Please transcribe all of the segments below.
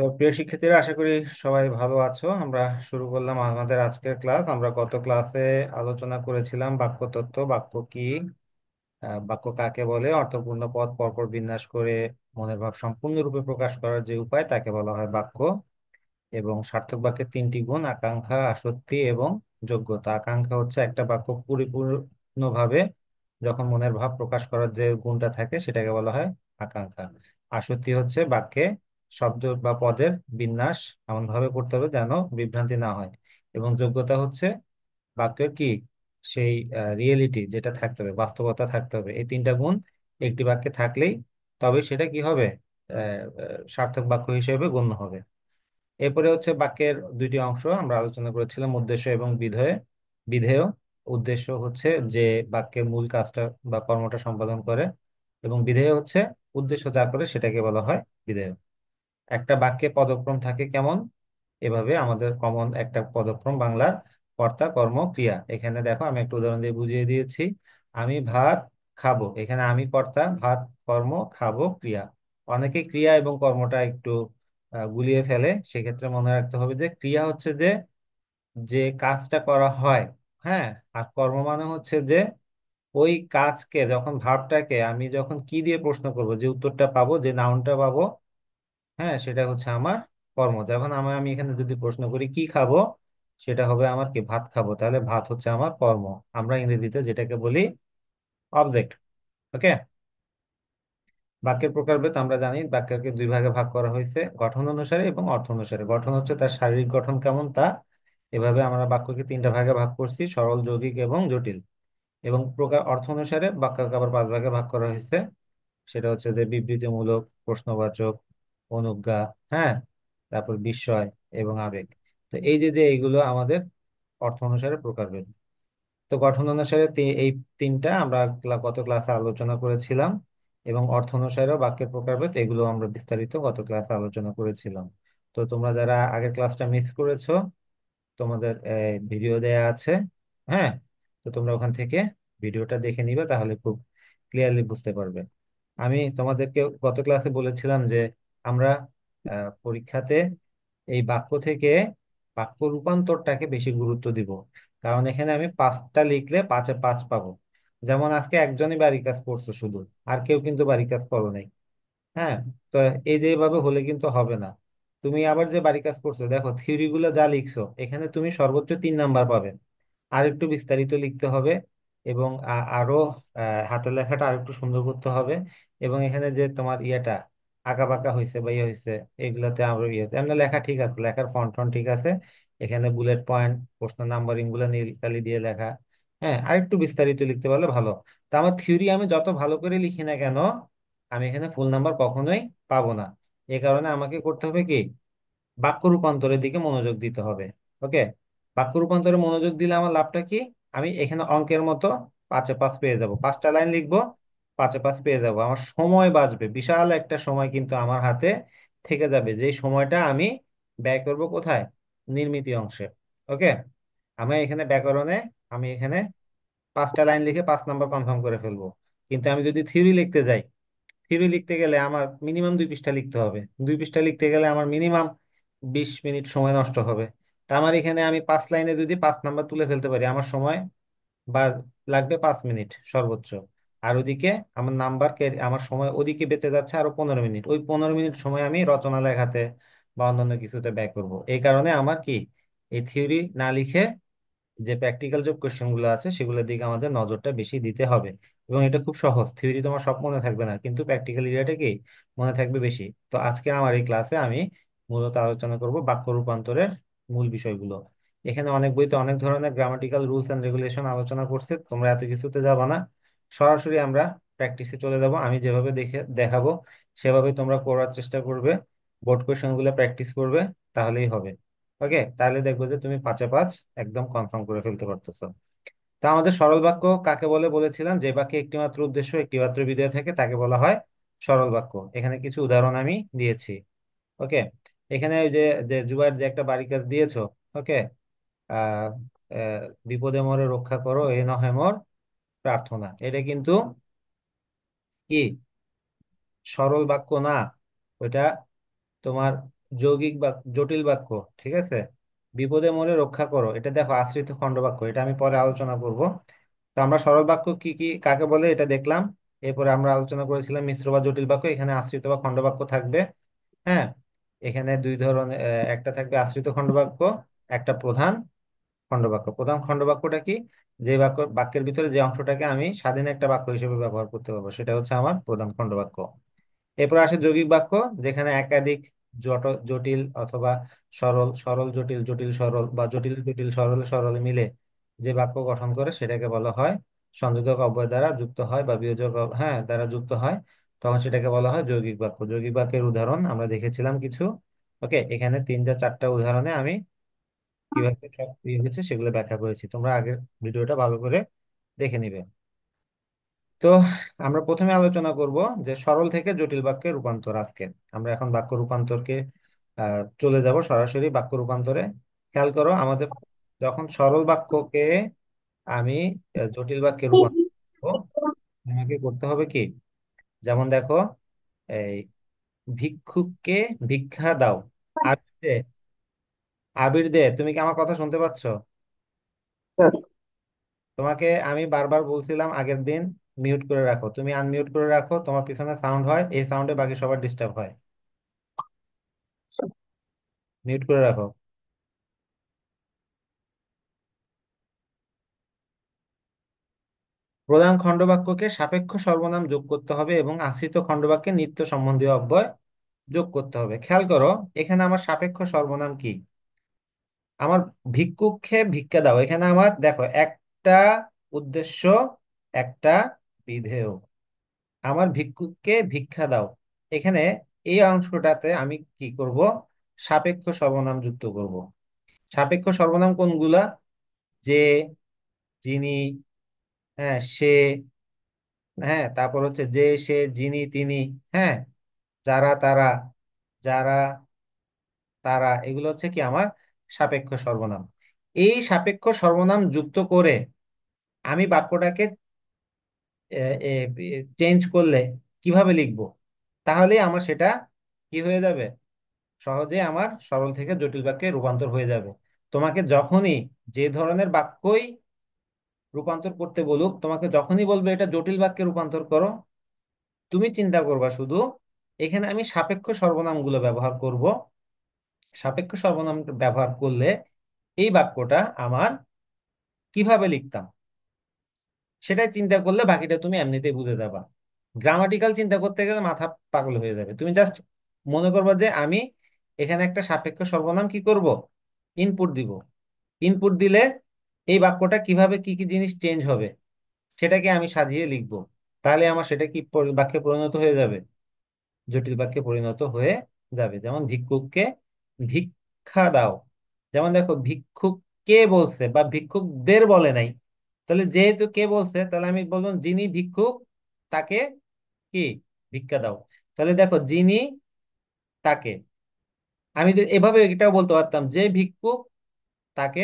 তো প্রিয় শিক্ষার্থীরা, আশা করি সবাই ভালো আছো। আমরা শুরু করলাম আমাদের আজকের ক্লাস। আমরা গত ক্লাসে আলোচনা করেছিলাম বাক্য তত্ত্ব, বাক্য কি, বাক্য কাকে বলে, অর্থপূর্ণ পদ পরপর বিন্যাস করে মনের ভাব সম্পূর্ণরূপে প্রকাশ করার যে উপায় তাকে বলা হয় বাক্য। এবং সার্থক বাক্যের তিনটি গুণ: আকাঙ্ক্ষা, আসক্তি এবং যোগ্যতা। আকাঙ্ক্ষা হচ্ছে একটা বাক্য পরিপূর্ণভাবে যখন মনের ভাব প্রকাশ করার যে গুণটা থাকে সেটাকে বলা হয় আকাঙ্ক্ষা। আসক্তি হচ্ছে বাক্যে শব্দ বা পদের বিন্যাস এমন ভাবে করতে হবে যেন বিভ্রান্তি না হয়। এবং যোগ্যতা হচ্ছে বাক্যের কি, সেই রিয়েলিটি যেটা থাকতে হবে, বাস্তবতা থাকতে হবে। এই তিনটা গুণ একটি বাক্যে থাকলেই তবে সেটা কি হবে, সার্থক বাক্য হিসেবে গণ্য হবে। এরপরে হচ্ছে বাক্যের দুইটি অংশ আমরা আলোচনা করেছিলাম: উদ্দেশ্য এবং বিধেয়। বিধেয় উদ্দেশ্য হচ্ছে যে বাক্যের মূল কাজটা বা কর্মটা সম্পাদন করে, এবং বিধেয় হচ্ছে উদ্দেশ্য যা করে সেটাকে বলা হয় বিধেয়। একটা বাক্যে পদক্রম থাকে কেমন, এভাবে আমাদের কমন একটা পদক্রম বাংলার: কর্তা, কর্ম, ক্রিয়া। এখানে দেখো আমি একটা উদাহরণ দিয়ে বুঝিয়ে দিয়েছি। আমি ভাত খাবো, এখানে আমি কর্তা, ভাত কর্ম, খাবো ক্রিয়া। অনেকে ক্রিয়া এবং কর্মটা একটু গুলিয়ে ফেলে। সেক্ষেত্রে মনে রাখতে হবে যে ক্রিয়া হচ্ছে যে যে কাজটা করা হয়, হ্যাঁ। আর কর্ম মানে হচ্ছে যে ওই কাজকে, যখন ভার্বটাকে আমি যখন কি দিয়ে প্রশ্ন করব, যে উত্তরটা পাবো, যে নাউনটা পাবো, হ্যাঁ, সেটা হচ্ছে আমার কর্ম। যখন আমি এখানে যদি প্রশ্ন করি কি খাবো, সেটা হবে আমার কি, ভাত খাবো, তাহলে ভাত হচ্ছে আমার কর্ম। আমরা ইংরেজিতে যেটাকে বলি অবজেক্ট। ওকে। বাক্যের প্রকারভেদ আমরা জানি, বাক্যকে দুই ভাগে ভাগ করা হয়েছে: গঠন অনুসারে এবং অর্থ অনুসারে। গঠন হচ্ছে তার শারীরিক গঠন কেমন তা। এভাবে আমরা বাক্যকে তিনটা ভাগে ভাগ করছি: সরল, যৌগিক এবং জটিল। এবং প্রকার অর্থ অনুসারে বাক্যকে আবার পাঁচ ভাগে ভাগ করা হয়েছে। সেটা হচ্ছে যে বিবৃতিমূলক, প্রশ্নবাচক, অনুজ্ঞা, হ্যাঁ, তারপর বিস্ময় এবং আবেগ। তো এই যে যে এইগুলো আমাদের অর্থ অনুসারে প্রকারভেদ। তো গঠন অনুসারে এই তিনটা আমরা গত ক্লাসে আলোচনা করেছিলাম। এবং অর্থ অনুসারেও বাক্যের প্রকারভেদ, এগুলো আমরা বিস্তারিত গত ক্লাসে আলোচনা করেছিলাম। তো তোমরা যারা আগের ক্লাসটা মিস করেছো, তোমাদের ভিডিও দেয়া আছে, হ্যাঁ। তো তোমরা ওখান থেকে ভিডিওটা দেখে নিবে, তাহলে খুব ক্লিয়ারলি বুঝতে পারবে। আমি তোমাদেরকে গত ক্লাসে বলেছিলাম যে আমরা পরীক্ষাতে এই বাক্য থেকে বাক্য রূপান্তরটাকে বেশি গুরুত্ব দিব। কারণ এখানে আমি পাঁচটা লিখলে পাঁচে পাঁচ পাবো। যেমন আজকে একজনই বাড়ি কাজ করছো শুধু, আর কেউ কিন্তু বাড়ি কাজ করো নাই, হ্যাঁ। তো এই যে এভাবে হলে কিন্তু হবে না। তুমি আবার যে বাড়ি কাজ করছো, দেখো থিওরি গুলো যা লিখছো, এখানে তুমি সর্বোচ্চ 3 নাম্বার পাবে। আর একটু বিস্তারিত লিখতে হবে, এবং আরো হাতের লেখাটা আর একটু সুন্দর করতে হবে। এবং এখানে যে তোমার ইয়েটা আঁকা বাঁকা হয়েছে বা ইয়ে হয়েছে, এগুলাতে আরো ইয়েতে এমনি লেখা ঠিক আছে, লেখার ফন্ট টন্ট ঠিক আছে। এখানে বুলেট পয়েন্ট, প্রশ্ন নাম্বারিং গুলো নীল কালি দিয়ে লেখা। হ্যাঁ, আর একটু বিস্তারিত লিখতে পারলে ভালো। তা আমার থিওরি আমি যত ভালো করে লিখি না কেন, আমি এখানে ফুল নাম্বার কখনোই পাবো না। এই কারণে আমাকে করতে হবে কি, বাক্য রূপান্তরের দিকে মনোযোগ দিতে হবে। ওকে। বাক্য রূপান্তরে মনোযোগ দিলে আমার লাভটা কি, আমি এখানে অঙ্কের মতো পাঁচে পাঁচ পেয়ে যাব। 5টা লাইন লিখবো, পাঁচে পাঁচ পেয়ে যাব। আমার সময় বাঁচবে, বিশাল একটা সময় কিন্তু আমার হাতে থেকে যাবে, যে সময়টা আমি ব্যয় করব কোথায়, নির্মিতি অংশে। ওকে। আমি এখানে ব্যাকরণে, আমি এখানে 5টা লাইন লিখে 5 নাম্বার কনফার্ম করে ফেলবো। কিন্তু আমি যদি থিওরি লিখতে যাই, থিওরি লিখতে গেলে আমার মিনিমাম 2 পৃষ্ঠা লিখতে হবে। 2 পৃষ্ঠা লিখতে গেলে আমার মিনিমাম 20 মিনিট সময় নষ্ট হবে। তা আমার এখানে আমি 5 লাইনে যদি 5 নাম্বার তুলে ফেলতে পারি, আমার সময় বা লাগবে 5 মিনিট সর্বোচ্চ। আর ওদিকে আমার নাম্বার আমার সময় ওদিকে বেঁচে যাচ্ছে আরো 15 মিনিট। ওই 15 মিনিট সময় আমি রচনা লেখাতে বা অন্যান্য কিছুতে ব্যয় করব। এই কারণে আমার কি, এই থিওরি না লিখে যে প্র্যাকটিক্যাল যে কোশ্চেন গুলো আছে সেগুলোর দিকে আমাদের নজরটা বেশি দিতে হবে। এবং এটা খুব সহজ, থিওরি তোমার সব মনে থাকবে না, কিন্তু প্র্যাকটিক্যাল এরিয়াটা কি, মনে থাকবে বেশি। তো আজকে আমার এই ক্লাসে আমি মূলত আলোচনা করব বাক্য রূপান্তরের মূল বিষয়গুলো। এখানে অনেক বইতে অনেক ধরনের গ্রামাটিক্যাল রুলস এন্ড রেগুলেশন আলোচনা করছে, তোমরা এত কিছুতে যাবা না। সরাসরি আমরা প্র্যাকটিসে চলে যাব। আমি যেভাবে দেখে দেখাবো সেভাবে তোমরা করার চেষ্টা করবে, বোর্ড কোশ্চেন গুলো প্র্যাকটিস করবে, তাহলেই হবে। ওকে, তাহলে দেখবো যে তুমি পাঁচে পাঁচ একদম কনফার্ম করে ফেলতে পারতেছো। তা আমাদের সরল বাক্য কাকে বলে বলেছিলাম, যে বাক্যে একটি মাত্র উদ্দেশ্য, একটি মাত্র বিধেয় থাকে, তাকে বলা হয় সরল বাক্য। এখানে কিছু উদাহরণ আমি দিয়েছি। ওকে। এখানে ওই যে যে জুবাইর যে একটা বাড়ি কাজ দিয়েছো, ওকে, আহ বিপদে মোরে রক্ষা করো, এ নহে মোর প্রার্থনা, এটা কিন্তু কি, সরল বাক্য না। ওইটা তোমার যৌগিক বাক্য, জটিল বাক্য, ঠিক আছে। বিপদে মোরে রক্ষা করো, এটা দেখো আশ্রিত খণ্ডবাক্য, এটা আমি পরে আলোচনা করব। তো আমরা সরল বাক্য কি কি কাকে বলে এটা দেখলাম। এরপরে আমরা আলোচনা করেছিলাম মিশ্র বা জটিল বাক্য, এখানে আশ্রিত বা খণ্ডবাক্য থাকবে। হ্যাঁ, এখানে দুই ধরনের, একটা থাকবে আশ্রিত খণ্ডবাক্য, একটা প্রধান খণ্ডবাক্য। প্রধান খণ্ডবাক্যটা কি? যে বাক্যের ভিতরে যে অংশটাকে আমি স্বাধীন একটা বাক্য হিসেবে ব্যবহার করতে পারবো, সেটা হচ্ছে আমার প্রধান খণ্ডবাক্য। এরপর আসে যৌগিক বাক্য, যেখানে একাধিক জটিল অথবা সরল, সরল জটিল, জটিল সরল, বা জটিল জটিল সরল সরল মিলে যে বাক্য গঠন করে সেটাকে বলা হয় সংযোজক অব্যয় দ্বারা যুক্ত হয়, বা বিয়োজক হ্যাঁ দ্বারা যুক্ত হয়, তখন সেটাকে বলা হয় যৌগিক বাক্য। যৌগিক বাক্যের উদাহরণ আমরা দেখেছিলাম কিছু। ওকে, এখানে 3 বা 4টা উদাহরণে আমি কিভাবে সব হয়েছে সেগুলো ব্যাখ্যা করেছি, তোমরা আগের ভিডিওটা ভালো করে দেখে নিবে। তো আমরা প্রথমে আলোচনা করব যে সরল থেকে জটিল বাক্যে রূপান্তর। আজকে আমরা এখন বাক্য রূপান্তরকে চলে যাব সরাসরি বাক্য রূপান্তরে। খেয়াল করো, আমাদের যখন সরল বাক্যকে আমি জটিল বাক্যে রূপান্তর করবো, আমাকে করতে হবে কি? যেমন দেখো, এই ভিক্ষুককে ভিক্ষা দাও, আবির দে, আবির দে। তুমি কি আমার কথা শুনতে পাচ্ছ? স্যার, তোমাকে আমি বারবার বলছিলাম আগের দিন, মিউট করে রাখো, তুমি আনমিউট করে রাখো, তোমার পিছনে সাউন্ড হয়, এই সাউন্ডে বাকি সবার ডিস্টার্ব হয়। মিউট করে রাখো। প্রধান খণ্ডবাক্যকে সাপেক্ষ সর্বনাম যোগ করতে হবে এবং আশ্রিত খণ্ডবাক্যে নিত্য সম্বন্ধীয় অব্যয় যোগ করতে হবে। খেয়াল করো, এখানে আমার সাপেক্ষ সর্বনাম কি? আমার ভিক্ষুককে ভিক্ষা দাও, এখানে আমার দেখো একটা উদ্দেশ্য, একটা বিধেয়। আমার ভিক্ষুককে ভিক্ষা দাও, এখানে এই অংশটাতে আমি কি করব? সাপেক্ষ সর্বনাম যুক্ত করব। সাপেক্ষ সর্বনাম কোনগুলা? যে, যিনি, হ্যাঁ সে, হ্যাঁ তারপর হচ্ছে যে সে যিনি তিনি, হ্যাঁ যারা তারা, যারা তারা, এগুলো হচ্ছে কি আমার সাপেক্ষ সর্বনাম। এই সাপেক্ষ সর্বনাম যুক্ত করে আমি বাক্যটাকে চেঞ্জ করলে কিভাবে লিখবো? তাহলে আমার সেটা কি হয়ে যাবে? সহজে আমার সরল থেকে জটিল বাক্যে রূপান্তর হয়ে যাবে। তোমাকে যখনই যে ধরনের বাক্যই রূপান্তর করতে বলুক, তোমাকে যখনই বলবে এটা জটিল বাক্যে রূপান্তর করো, তুমি চিন্তা করবা শুধু এখানে আমি সাপেক্ষ সর্বনামগুলো ব্যবহার করব। সাপেক্ষ সর্বনাম ব্যবহার করলে এই বাক্যটা আমার কিভাবে লিখতাম সেটাই চিন্তা করলে বাকিটা তুমি এমনিতেই বুঝে যাবা। গ্রামাটিক্যাল চিন্তা করতে গেলে মাথা পাগল হয়ে যাবে। তুমি জাস্ট মনে করবা যে আমি এখানে একটা সাপেক্ষ সর্বনাম কি করব, ইনপুট দিব। ইনপুট দিলে এই বাক্যটা কিভাবে কি কি জিনিস চেঞ্জ হবে সেটাকে আমি সাজিয়ে লিখবো। তাহলে আমার সেটা কি বাক্যে পরিণত হয়ে যাবে? জটিল বাক্যে পরিণত হয়ে যাবে। যেমন ভিক্ষুককে ভিক্ষা দাও, যেমন দেখো ভিক্ষুক কে বলছে, বা ভিক্ষুকদের বলে নাই, তাহলে যেহেতু কে বলছে তাহলে আমি বলবো যিনি ভিক্ষুক তাকে কি ভিক্ষা দাও। তাহলে দেখো যিনি, তাকে, আমি যদি এভাবে এটাও বলতে পারতাম যে ভিক্ষুক তাকে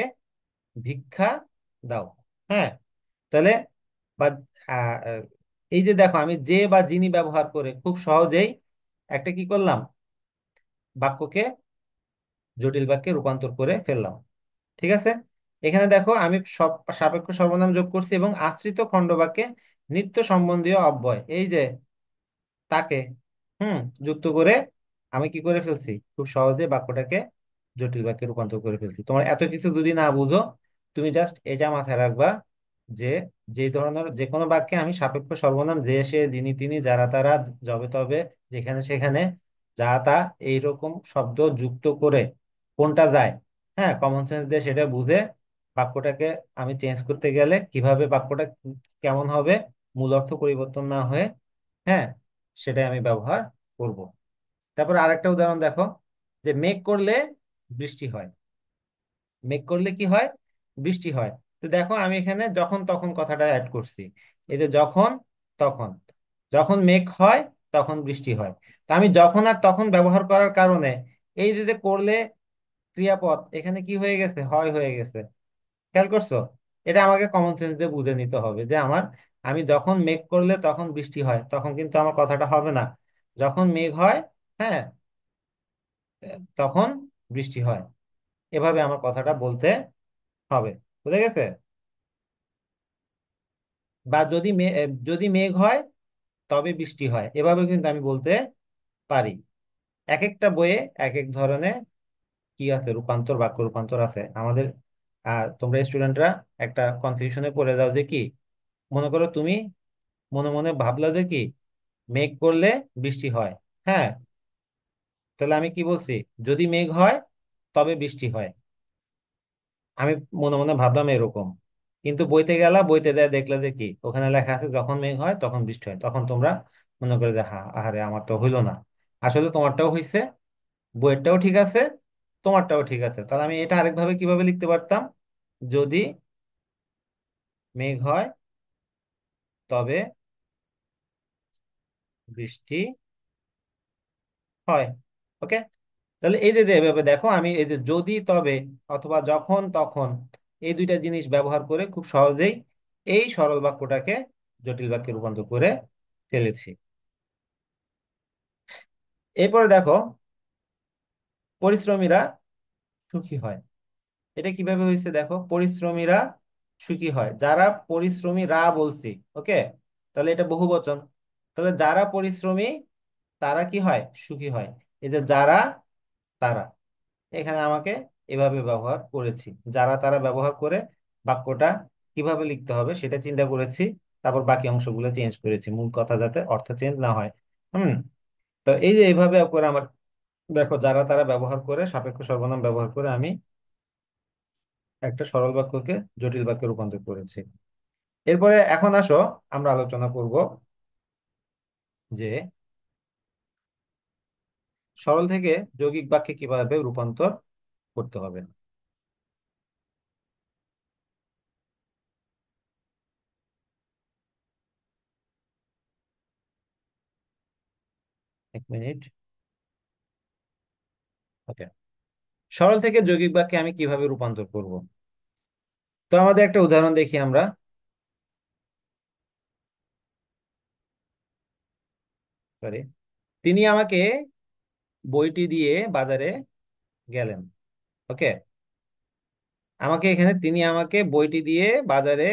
ভিক্ষা দাও। হ্যাঁ, তাহলে বা আহ, আহ, এই যে দেখো আমি যে বা যিনি ব্যবহার করে খুব সহজেই একটা কি করলাম, বাক্যকে জটিল বাক্যে রূপান্তর করে ফেললাম। ঠিক আছে, এখানে দেখো আমি সব সাপেক্ষ সর্বনাম যোগ করছি এবং আশ্রিত খণ্ডবাক্যে নিত্য সম্বন্ধীয় অব্যয়, এই যে তাকে, হুম, যুক্ত করে আমি কি করে ফেলছি, খুব সহজে বাক্যটাকে জটিল বাক্যে রূপান্তর করে ফেলছি। তোমার এত কিছু যদি না বুঝো, তুমি জাস্ট এটা মাথায় রাখবা যে যে ধরনের যে কোনো বাক্যে আমি সাপেক্ষ সর্বনাম যে সে যিনি তিনি যারা তারা যবে তবে যেখানে সেখানে যা তা এইরকম শব্দ যুক্ত করে কোনটা যায়, হ্যাঁ কমন সেন্স দিয়ে সেটা বুঝে বাক্যটাকে আমি চেঞ্জ করতে গেলে কিভাবে বাক্যটা কেমন হবে, মূল অর্থ পরিবর্তন না হয়ে, হ্যাঁ সেটাই আমি ব্যবহার করব। তারপর আরেকটা উদাহরণ দেখো, যে মেঘ করলে বৃষ্টি হয়। মেঘ করলে কি হয়? বৃষ্টি হয়। তো দেখো আমি এখানে যখন তখন কথাটা অ্যাড করছি। এই যে যখন তখন, যখন মেঘ হয় তখন বৃষ্টি হয়। তা আমি যখন আর তখন ব্যবহার করার কারণে এই যে যে করলে ক্রিয়াপদ এখানে কি হয়ে গেছে, হয় হয়ে গেছে। খেয়াল করছো? এটা আমাকে কমন সেন্স দিয়ে বুঝে নিতে হবে যে আমার, আমি যখন মেঘ করলে তখন বৃষ্টি হয়, তখন কিন্তু আমার কথাটা হবে না। যখন মেঘ হয়, হ্যাঁ তখন বৃষ্টি হয়। এভাবে আমার কথাটা বলতে হবে। বুঝে গেছে? বা যদি মেঘ হয় তবে বৃষ্টি হয়, এভাবে কিন্তু আমি বলতে পারি। এক একটা বইয়ে এক এক ধরনের কি আছে, রূপান্তর, বাক্য রূপান্তর আছে আমাদের। আর তোমরা স্টুডেন্টরা একটা কনফিউশনে পড়ে যাও যে কি, মনে করো তুমি মনে মনে ভাবলা যে কি, মেঘ করলে বৃষ্টি হয়। হ্যাঁ, তাহলে আমি কি বলছি? যদি মেঘ হয় তবে বৃষ্টি হয়। আমি মনে মনে ভাবলাম এরকম, কিন্তু বইতে গেলা, বইতে দেয় দেখলে যে কি ওখানে লেখা আছে যখন মেঘ হয় তখন বৃষ্টি হয়। তখন তোমরা মনে করে যে হ্যাঁ, আহারে আমার তো হইলো না। আসলে তোমারটাও হইছে, বইয়েরটাও ঠিক আছে, তোমারটাও ঠিক আছে। তাহলে আমি এটা আরেকভাবে কিভাবে লিখতে পারতাম? যদি মেঘ হয় তবে বৃষ্টি হয়। ওকে। তাহলে এই যে যে এভাবে দেখো, আমি এই যে যদি, তবে, অথবা যখন, তখন, এই দুইটা জিনিস ব্যবহার করে খুব সহজেই এই সরল বাক্যটাকে জটিল বাক্যে রূপান্তর করে ফেলেছি। এরপরে দেখো, পরিশ্রমীরা সুখী হয়। এটা কিভাবে হয়েছে দেখো, পরিশ্রমীরা সুখী হয়। যারা পরিশ্রমীরা বলছি, ওকে, তাহলে এটা বহু বচন। তাহলে যারা পরিশ্রমী তারা কি হয়? সুখী হয়। এই যে যারা, তারা, এখানে আমাকে এভাবে ব্যবহার করেছি। যারা তারা ব্যবহার করে বাক্যটা কিভাবে লিখতে হবে সেটা চিন্তা করেছি। তারপর বাকি অংশগুলো চেঞ্জ করেছি, মূল কথা যাতে অর্থ চেঞ্জ না হয়। হুম। তো এই যে এইভাবে করে আমার, দেখো, যারা তারা ব্যবহার করে সাপেক্ষ সর্বনাম ব্যবহার করে আমি একটা সরল বাক্যকে জটিল বাক্যে রূপান্তর করেছি। এরপরে এখন আসো, আমরা আলোচনা করব যে সরল থেকে যৌগিক বাক্যে কিভাবে রূপান্তর করতে হবে। 1 মিনিট। ওকে। সরল থেকে যৌগিক বাক্যে আমি কিভাবে রূপান্তর করব? তো আমাদের একটা উদাহরণ দেখি আমরা। সরি। তিনি আমাকে বইটি দিয়ে বাজারে গেলেন। ওকে। তিনি আমাকে বইটি দিয়ে বাজারে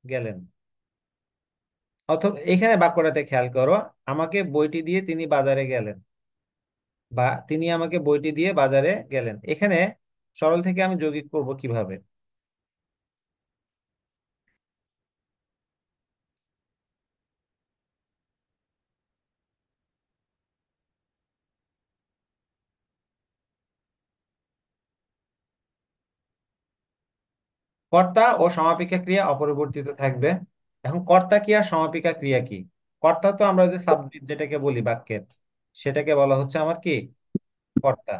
গেলেন। অথবা এখানে বাক্যটাতে খেয়াল করো, আমাকে বইটি দিয়ে তিনি বাজারে গেলেন, বা তিনি আমাকে বইটি দিয়ে বাজারে গেলেন। এখানে সরল থেকে আমি যৌগিক করব কিভাবে? কর্তা ও সমাপিকা ক্রিয়া অপরিবর্তিত থাকবে। এখন কর্তা কি আর সমাপিকা ক্রিয়া কি? কর্তা তো আমরা যে সাবজেক্ট যেটাকে বলি বাক্যের, সেটাকে বলা হচ্ছে আমার কি, কর্তা।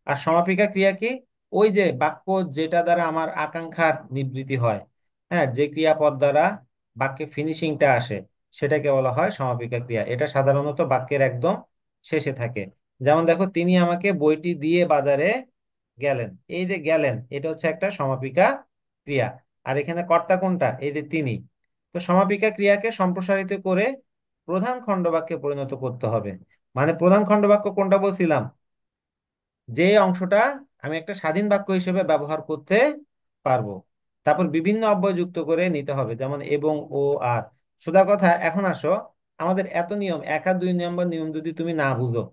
আর সমাপিকা ক্রিয়া কি? ওই যে বাক্য যেটা দ্বারা আমার আকাঙ্ক্ষার নিবৃত্তি হয়, হ্যাঁ, যে ক্রিয়াপদ দ্বারা বাক্যে ফিনিশিংটা আসে, সেটাকে বলা হয় সমাপিকা ক্রিয়া। এটা সাধারণত বাক্যের একদম শেষে থাকে। যেমন দেখো, তিনি আমাকে বইটি দিয়ে বাজারে গেলেন। এই যে গেলেন, এটা হচ্ছে একটা সমাপিকা ক্রিয়া। আর এখানে কর্তা কোনটা? এই যে তিনি। তো সমাপিকা ক্রিয়াকে সম্প্রসারিত করে প্রধান খণ্ডবাক্যে পরিণত করতে হবে। মানে প্রধান খণ্ডবাক্য কোনটা বলছিলাম? যে অংশটা আমি একটা স্বাধীন বাক্য হিসেবে ব্যবহার করতে পারবো। তারপর বিভিন্ন অব্যয় যুক্ত করে নিতে হবে, যেমন এবং, ও, আর। সোজা কথা, এখন আসো, আমাদের এত নিয়ম, 1 আর 2 নম্বর নিয়ম যদি তুমি না বুঝো,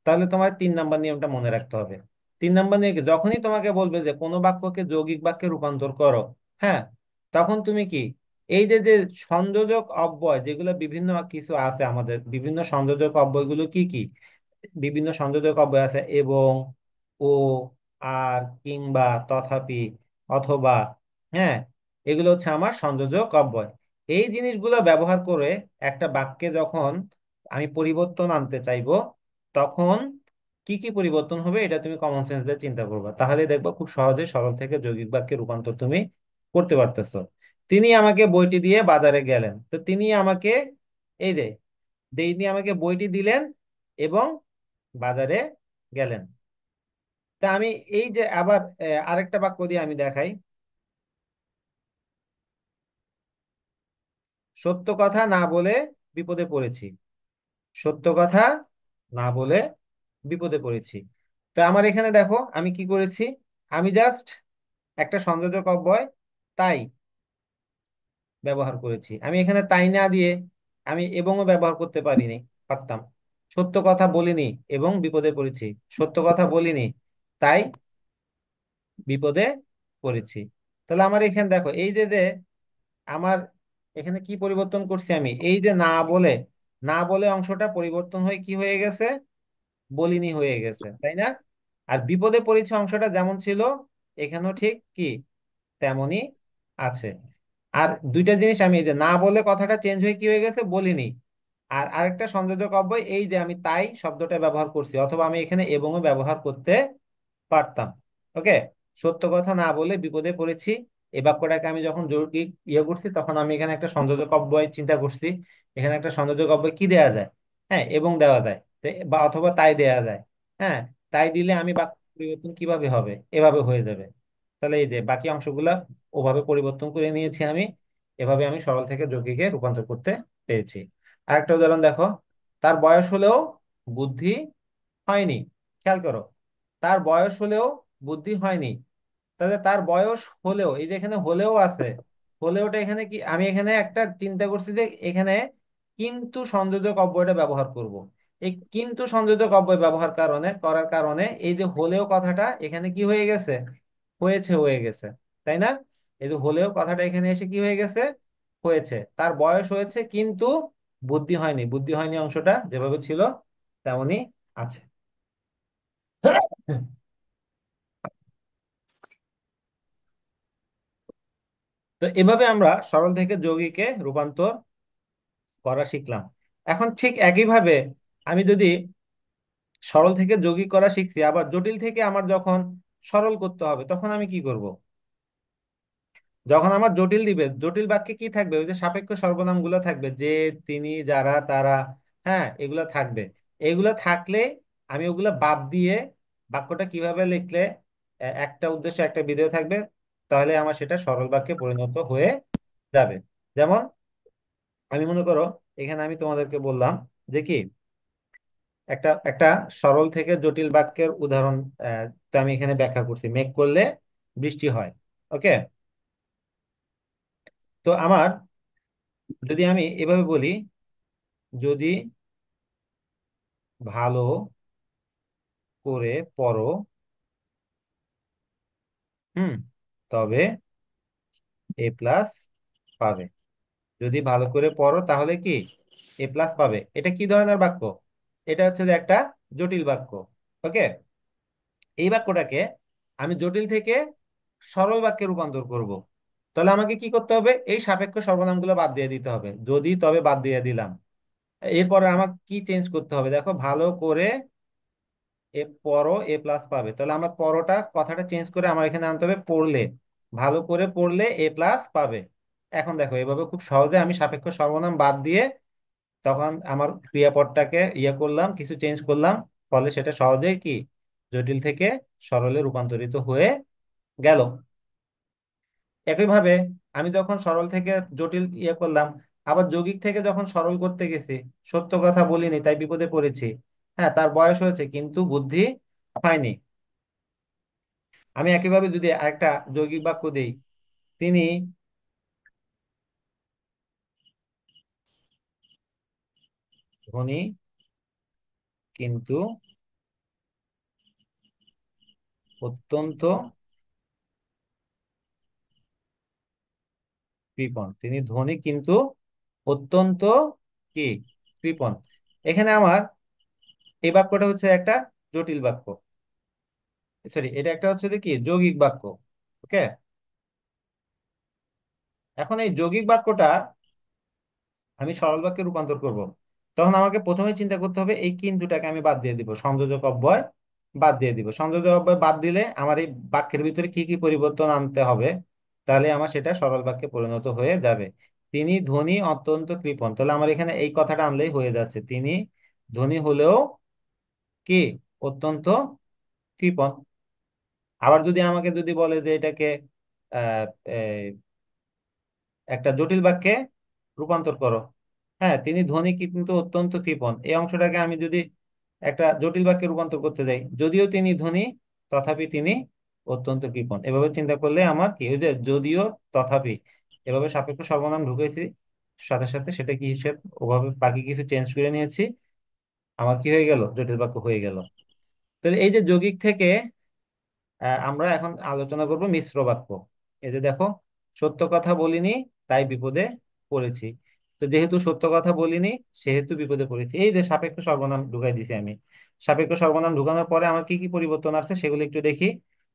তাহলে তোমার 3 নম্বর নিয়মটা মনে রাখতে হবে। 3 নম্বর নিয়ম কি? যখনই তোমাকে বলবে যে কোনো বাক্যকে যৌগিক বাক্যে রূপান্তর করো, হ্যাঁ, তখন তুমি কি, এই যে যে সংযোজক অব্যয় যেগুলো বিভিন্ন কিছু আছে, আমাদের বিভিন্ন সংযোজক অব্যয়গুলো কি কি? বিভিন্ন সংযোজক অব্যয় আছে, এবং, ও, আর, কিংবা, তথাপি, অথবা, হ্যাঁ, এগুলো হচ্ছে আমার সংযোজক অব্যয়। এই জিনিসগুলো ব্যবহার করে একটা বাক্যে যখন আমি পরিবর্তন আনতে চাইবো, তখন কি কি পরিবর্তন হবে এটা তুমি কমন সেন্স দিয়ে চিন্তা করবে, তাহলে দেখবো খুব সহজে সরল থেকে যৌগিক বাক্যে রূপান্তর তুমি করতে পারতেছো। তিনি আমাকে বইটি দিয়ে বাজারে গেলেন। তো তিনি আমাকে, এই যে, তিনি আমাকে বইটি দিলেন এবং বাজারে গেলেন। তা আমি এই যে আবার আরেকটা বাক্য দিয়ে আমি দেখাই। সত্য কথা না বলে বিপদে পড়েছি। সত্য কথা না বলে বিপদে পড়েছি। তো আমার এখানে দেখো আমি কি করেছি, আমি জাস্ট একটা সংযোজক অব্যয় তাই ব্যবহার করেছি। আমি এখানে তাই না দিয়ে আমি এবংও ব্যবহার করতে পারিনি, পারতাম। সত্য কথা বলিনি এবং বিপদে পড়েছি, সত্য কথা বলিনি তাই বিপদে পড়েছি। তাহলে আমার এখানে দেখো এই যে যে আমার এখানে কি পরিবর্তন করছি, আমি এই যে না বলে, না বলে অংশটা পরিবর্তন হয়ে কি হয়ে গেছে, বলিনি হয়ে গেছে, তাই না? আর বিপদে পড়েছে অংশটা যেমন ছিল এখানেও ঠিক কি তেমনই আছে। আর দুইটা জিনিস, আমি এই যে না বলে কথাটা চেঞ্জ হয়ে কি হয়ে গেছে, বলিনি। আর আরেকটা সংযোজক অব্যয় এই যে আমি তাই শব্দটা ব্যবহার করছি, অথবা আমি এখানে এবংও ব্যবহার করতে পারতাম। ওকে, সত্য কথা না বলে বিপদে পড়েছি, এই বাক্যটাকে আমি যখন যৌগিক করছি তখন আমি এখানে একটা সংযোজক অব্যয় চিন্তা করছি। এখানে একটা সংযোজক অব্যয় কি দেয়া যায়, হ্যাঁ এবং দেওয়া যায়, বা অথবা তাই দেয়া যায়। হ্যাঁ, তাই দিলে আমি বাক্য পরিবর্তন কিভাবে হবে, এভাবে হয়ে যাবে। তাহলে এই যে বাকি অংশগুলা ওভাবে পরিবর্তন করে নিয়েছি আমি, এভাবে আমি সরল থেকে যৌগিকে রূপান্তর করতে পেরেছি। আরেকটা উদাহরণ দেখো, তার বয়স হলেও বুদ্ধি হয়নি। খেয়াল করো, তার বয়স হলেও বুদ্ধি হয়নি। তাহলে তার বয়স হলেও, এই যে এখানে হলেও আছে, হলেওটা এখানে কি, আমি এখানে একটা চিন্তা করছি যে এখানে কিন্তু সংযোজক অব্যয়টা ব্যবহার করব। এই কিন্তু সংযোজক অব্যয় ব্যবহার করার কারণে এই যে হলেও কথাটা এখানে কি হয়ে গেছে, হয়ে গেছে, তাই না? এই যে হলেও কথাটা এখানে এসে কি হয়ে গেছে, হয়েছে। তার বয়স হয়েছে কিন্তু বুদ্ধি হয়নি, বুদ্ধি হয়নি অংশটা যেভাবে ছিল তেমনি আছে। তো এভাবে আমরা সরল থেকে যৌগিকে রূপান্তর করা শিখলাম। এখন ঠিক একইভাবে আমি যদি সরল থেকে যৌগিক করা শিখছি, আবার জটিল থেকে আমার যখন সরল করতে হবে তখন আমি কি করব? যখন আমার জটিল দিবে, জটিল বাক্যে কি থাকবে, ওই যে সাপেক্ষ সর্বনাম গুলো থাকবে, যে, তিনি, যারা, তারা, হ্যাঁ এগুলা থাকবে। এগুলা থাকলে আমি ওগুলা বাদ দিয়ে বাক্যটা কিভাবে লিখলে একটা উদ্দেশ্য একটা বিধেয় থাকবে, তাহলে আমার সেটা সরল বাক্যে পরিণত হয়ে যাবে। যেমন আমি মনে করো এখানে আমি তোমাদেরকে বললাম যে কি একটা একটা সরল থেকে জটিল বাক্যের উদাহরণ, তো আমি এখানে ব্যাখ্যা করছি, মেঘ করলে বৃষ্টি হয়। ওকে, তো আমার যদি আমি এভাবে বলি, যদি ভালো করে পড়ো, হুম, তবে A+ পাবে। যদি ভালো করে পড়ো তাহলে কি A+ পাবে। এটা কি ধরনের বাক্য? এটা হচ্ছে যে একটা জটিল বাক্য। ওকে, এই বাক্যটাকে আমি জটিল থেকে সরল বাক্যে রূপান্তর করব। তাহলে আমাকে কি করতে হবে, এই সাপেক্ষ সর্বনামগুলো বাদ দিয়ে দিতে হবে, যদি তবে বাদ দিয়ে দিলাম। এরপরে আমার কি চেঞ্জ করতে হবে, দেখো ভালো করে পড়ো A+ পাবে, তাহলে আমরা পড়োটা কথাটা চেঞ্জ করে আমার এখানে আনতে হবে পড়লে, ভালো করে পড়লে A+ পাবে। এখন দেখো এভাবে খুব সহজে আমি সাপেক্ষ সর্বনাম বাদ দিয়ে তখন আমার ক্রিয়াপদটাকে করলাম, কিছু চেঞ্জ করলাম, ফলে সেটা সহজেই কি জটিল থেকে সরলে রূপান্তরিত হয়ে গেল। একইভাবে আমি যখন সরল থেকে জটিল করলাম, আবার যৌগিক থেকে যখন সরল করতে গেছি, সত্য কথা বলিনি তাই বিপদে পড়েছি, হ্যাঁ তার বয়স হয়েছে কিন্তু বুদ্ধি হয়নি। আমি একইভাবে যদি আরেকটা যৌগিক বাক্য দিই, তিনি ধনী কিন্তু অত্যন্ত কৃপণ, তিনি ধনী কিন্তু অত্যন্ত কি কৃপণ। এখানে আমার এই বাক্যটা হচ্ছে একটা জটিল বাক্য, সরি এটা একটা হচ্ছে যে কি যৌগিক বাক্য। ওকে, এখন এই যৌগিক বাক্যটা আমি সরল বাক্যে রূপান্তর করব, তখন আমাকে প্রথমে চিন্তা করতে হবে এই কিন্তুটাকে আমি বাদ দিয়ে দিব, সংযোজক অব্যয় বাদ দিয়ে দিব। সংযোজক অব্যয় বাদ দিলে আমার এই বাক্যের ভিতরে কি কি পরিবর্তন আনতে হবে, তাহলে আমার সেটা সরল বাক্যে পরিণত হয়ে যাবে। তিনি ধনী অত্যন্ত কৃপণ, তাহলে আমার এখানে এই কথাটা আনলেই হয়ে যাচ্ছে, তিনি ধনী হলেও কি অত্যন্ত কৃপণ। আবার যদি আমাকে যদি বলে যে এটাকে আহ একটা জটিল বাক্যে রূপান্তর করো, হ্যাঁ তিনি ধনী কিন্তু অত্যন্ত কৃপণ, এই অংশটাকে আমি যদি একটা জটিল বাক্যে রূপান্তর করতে যাই, যদিও তিনি ধনী তথাপি তিনি অত্যন্ত কৃপণ, এভাবে চিন্তা করলে আমার কি ওই যে যদিও তথাপি, এভাবে সাপেক্ষ সর্বনাম ঢুকেছি, সাথে সাথে সেটা কি হিসেব, ওভাবে বাকি কিছু চেঞ্জ করে নিয়েছি, আমার কি হয়ে গেল, জটিল বাক্য হয়ে গেল। তাহলে এই যে যৌগিক থেকে আমরা এখন আলোচনা করব মিশ্র বাক্য। এই যে দেখো, সত্য কথা বলিনি তাই বিপদে পড়েছি। তো যেহেতু সত্য কথা বলিনি সেহেতু বিপদে পড়েছি, এই যে সাপেক্ষ সর্বনাম ঢুকাই দিছি আমি। সাপেক্ষ সর্বনাম ঢুকানোর পরে আমার কি কি পরিবর্তন আছে সেগুলো একটু দেখি।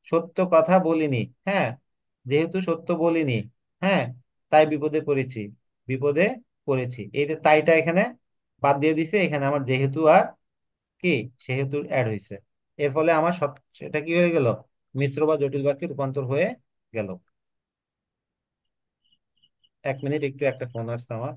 সত্য কথা বলিনি, হ্যাঁ, যেহেতু সত্য বলিনি, হ্যাঁ, তাই বিপদে পড়েছি, বিপদে পড়েছি, এই যে তাইটা এখানে বাদ দিয়ে দিছে, এখানে আমার যেহেতু আর কি সেহেতু অ্যাড হয়েছে। এর ফলে আমার সেটা কি হয়ে গেল, মিশ্র বা জটিল বাক্যে রূপান্তর হয়ে গেল। 1 মিনিট, একটু একটা ফোন আসছে আমার।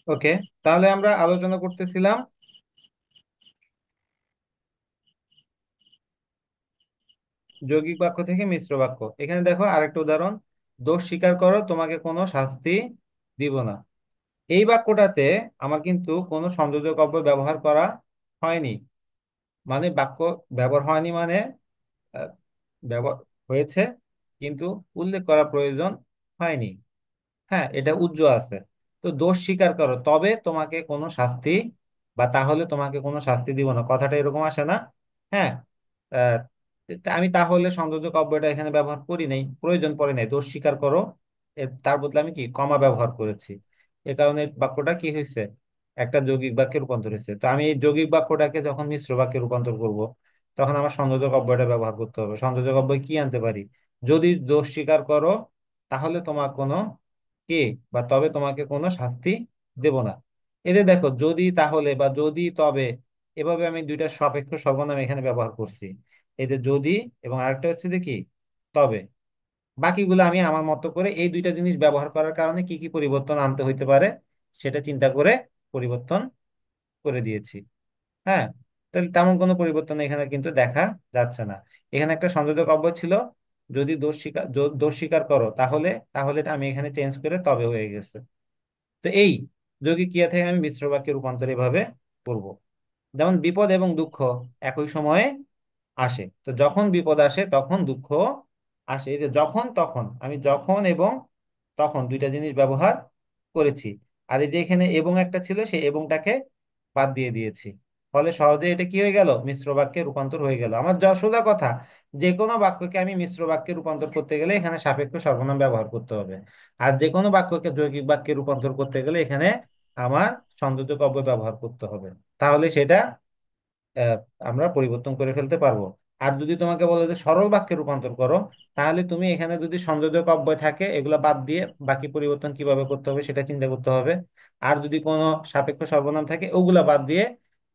ওকে, তাহলে আমরা আলোচনা করতেছিলাম যৌগিক বাক্য থেকে মিশ্র বাক্য। এখানে দেখো আরেকটা উদাহরণ, দোষ স্বীকার করো তোমাকে কোনো শাস্তি দিব না। এই বাক্যটাতে আমার কিন্তু কোনো সংযোজক অব্যয় ব্যবহার করা হয়নি, মানে বাক্য ব্যবহার হয়নি মানে আহ, ব্যবহার হয়েছে কিন্তু উল্লেখ করা প্রয়োজন হয়নি। হ্যাঁ, এটা উজ্জ্ব আছে। তো দোষ স্বীকার করো তবে তোমাকে কোনো শাস্তি, বা তাহলে তোমাকে কোনো শাস্তি দিব না, কথাটা এরকম আসে না? হ্যাঁ, আহ, আমি তাহলে সংযোজক অব্যয়টা এখানে ব্যবহার করি নাই, প্রয়োজন পড়ে নাই, দোষ স্বীকার করো, তার বদলে আমি কি কমা ব্যবহার করেছি। এ কারণে বাক্যটা কি হয়েছে, একটা যৌগিক বাক্যে রূপান্তর হয়েছে। তো আমি এই যৌগিক বাক্যটাকে যখন মিশ্র বাক্যে রূপান্তর করব, তখন আমার সংযোজক অব্যয়টা ব্যবহার করতে হবে। সংযোজক অব্যয় কি আনতে পারি, যদি দোষ স্বীকার করো তাহলে তোমার কোনো কি, বা তবে তোমাকে কোনো শাস্তি দেব না। এতে দেখো যদি তাহলে বা যদি তবে, এভাবে আমি দুইটা সাপেক্ষ সর্বনাম এখানে ব্যবহার করছি। এতে যদি এবং আরেকটা হচ্ছে যে কি, তবে। বাকিগুলো আমি আমার মতো করে এই দুইটা জিনিস ব্যবহার করার কারণে কি কি পরিবর্তন আনতে হইতে পারে সেটা চিন্তা করে পরিবর্তন করে দিয়েছি। হ্যাঁ, তাহলে তেমন কোনো পরিবর্তন এখানে কিন্তু দেখা যাচ্ছে না। এখানে একটা সংযোজক অব্যয় ছিল, যদি দোষ স্বীকার করো তাহলে, তাহলে এটা আমি এখানে চেঞ্জ করে তবে হয়ে গেছে। তো এই যৌগিক ক্রিয়া থেকে আমি মিশ্র বাক্যে রূপান্তর এভাবে করব। যেমন বিপদ এবং দুঃখ একই সময়ে আসে, তো যখন বিপদ আসে তখন দুঃখ আসে। এই যে যখন তখন, আমি যখন এবং তখন দুইটা জিনিস ব্যবহার করেছি। আর এই যে এখানে এবং একটা ছিল, সেই এবংটাকে বাদ দিয়ে দিয়েছি। ফলে সহজে এটা কি হয়ে গেল, মিশ্র বাক্যে রূপান্তর হয়ে গেল। আমার যা সোজা কথা, যে কোনো বাক্যকে আমি মিশ্র বাক্যে রূপান্তর করতে গেলে এখানে সাপেক্ষ সর্বনাম ব্যবহার করতে হবে। আর যে কোনো বাক্যকে যৌগিক বাক্যে রূপান্তর করতে গেলে এখানে আমার সংযোজক অব্যয় ব্যবহার করতে হবে। তাহলে সেটা আহ, আমরা পরিবর্তন করে ফেলতে পারবো। আর যদি তোমাকে বলে যে সরল বাক্যে রূপান্তর করো, তাহলে তুমি এখানে যদি সংযোজক অব্যয় থাকে এগুলা বাদ দিয়ে বাকি পরিবর্তন কিভাবে করতে হবে সেটা চিন্তা করতে হবে। আর যদি কোনো সাপেক্ষ সর্বনাম থাকে ওগুলা বাদ দিয়ে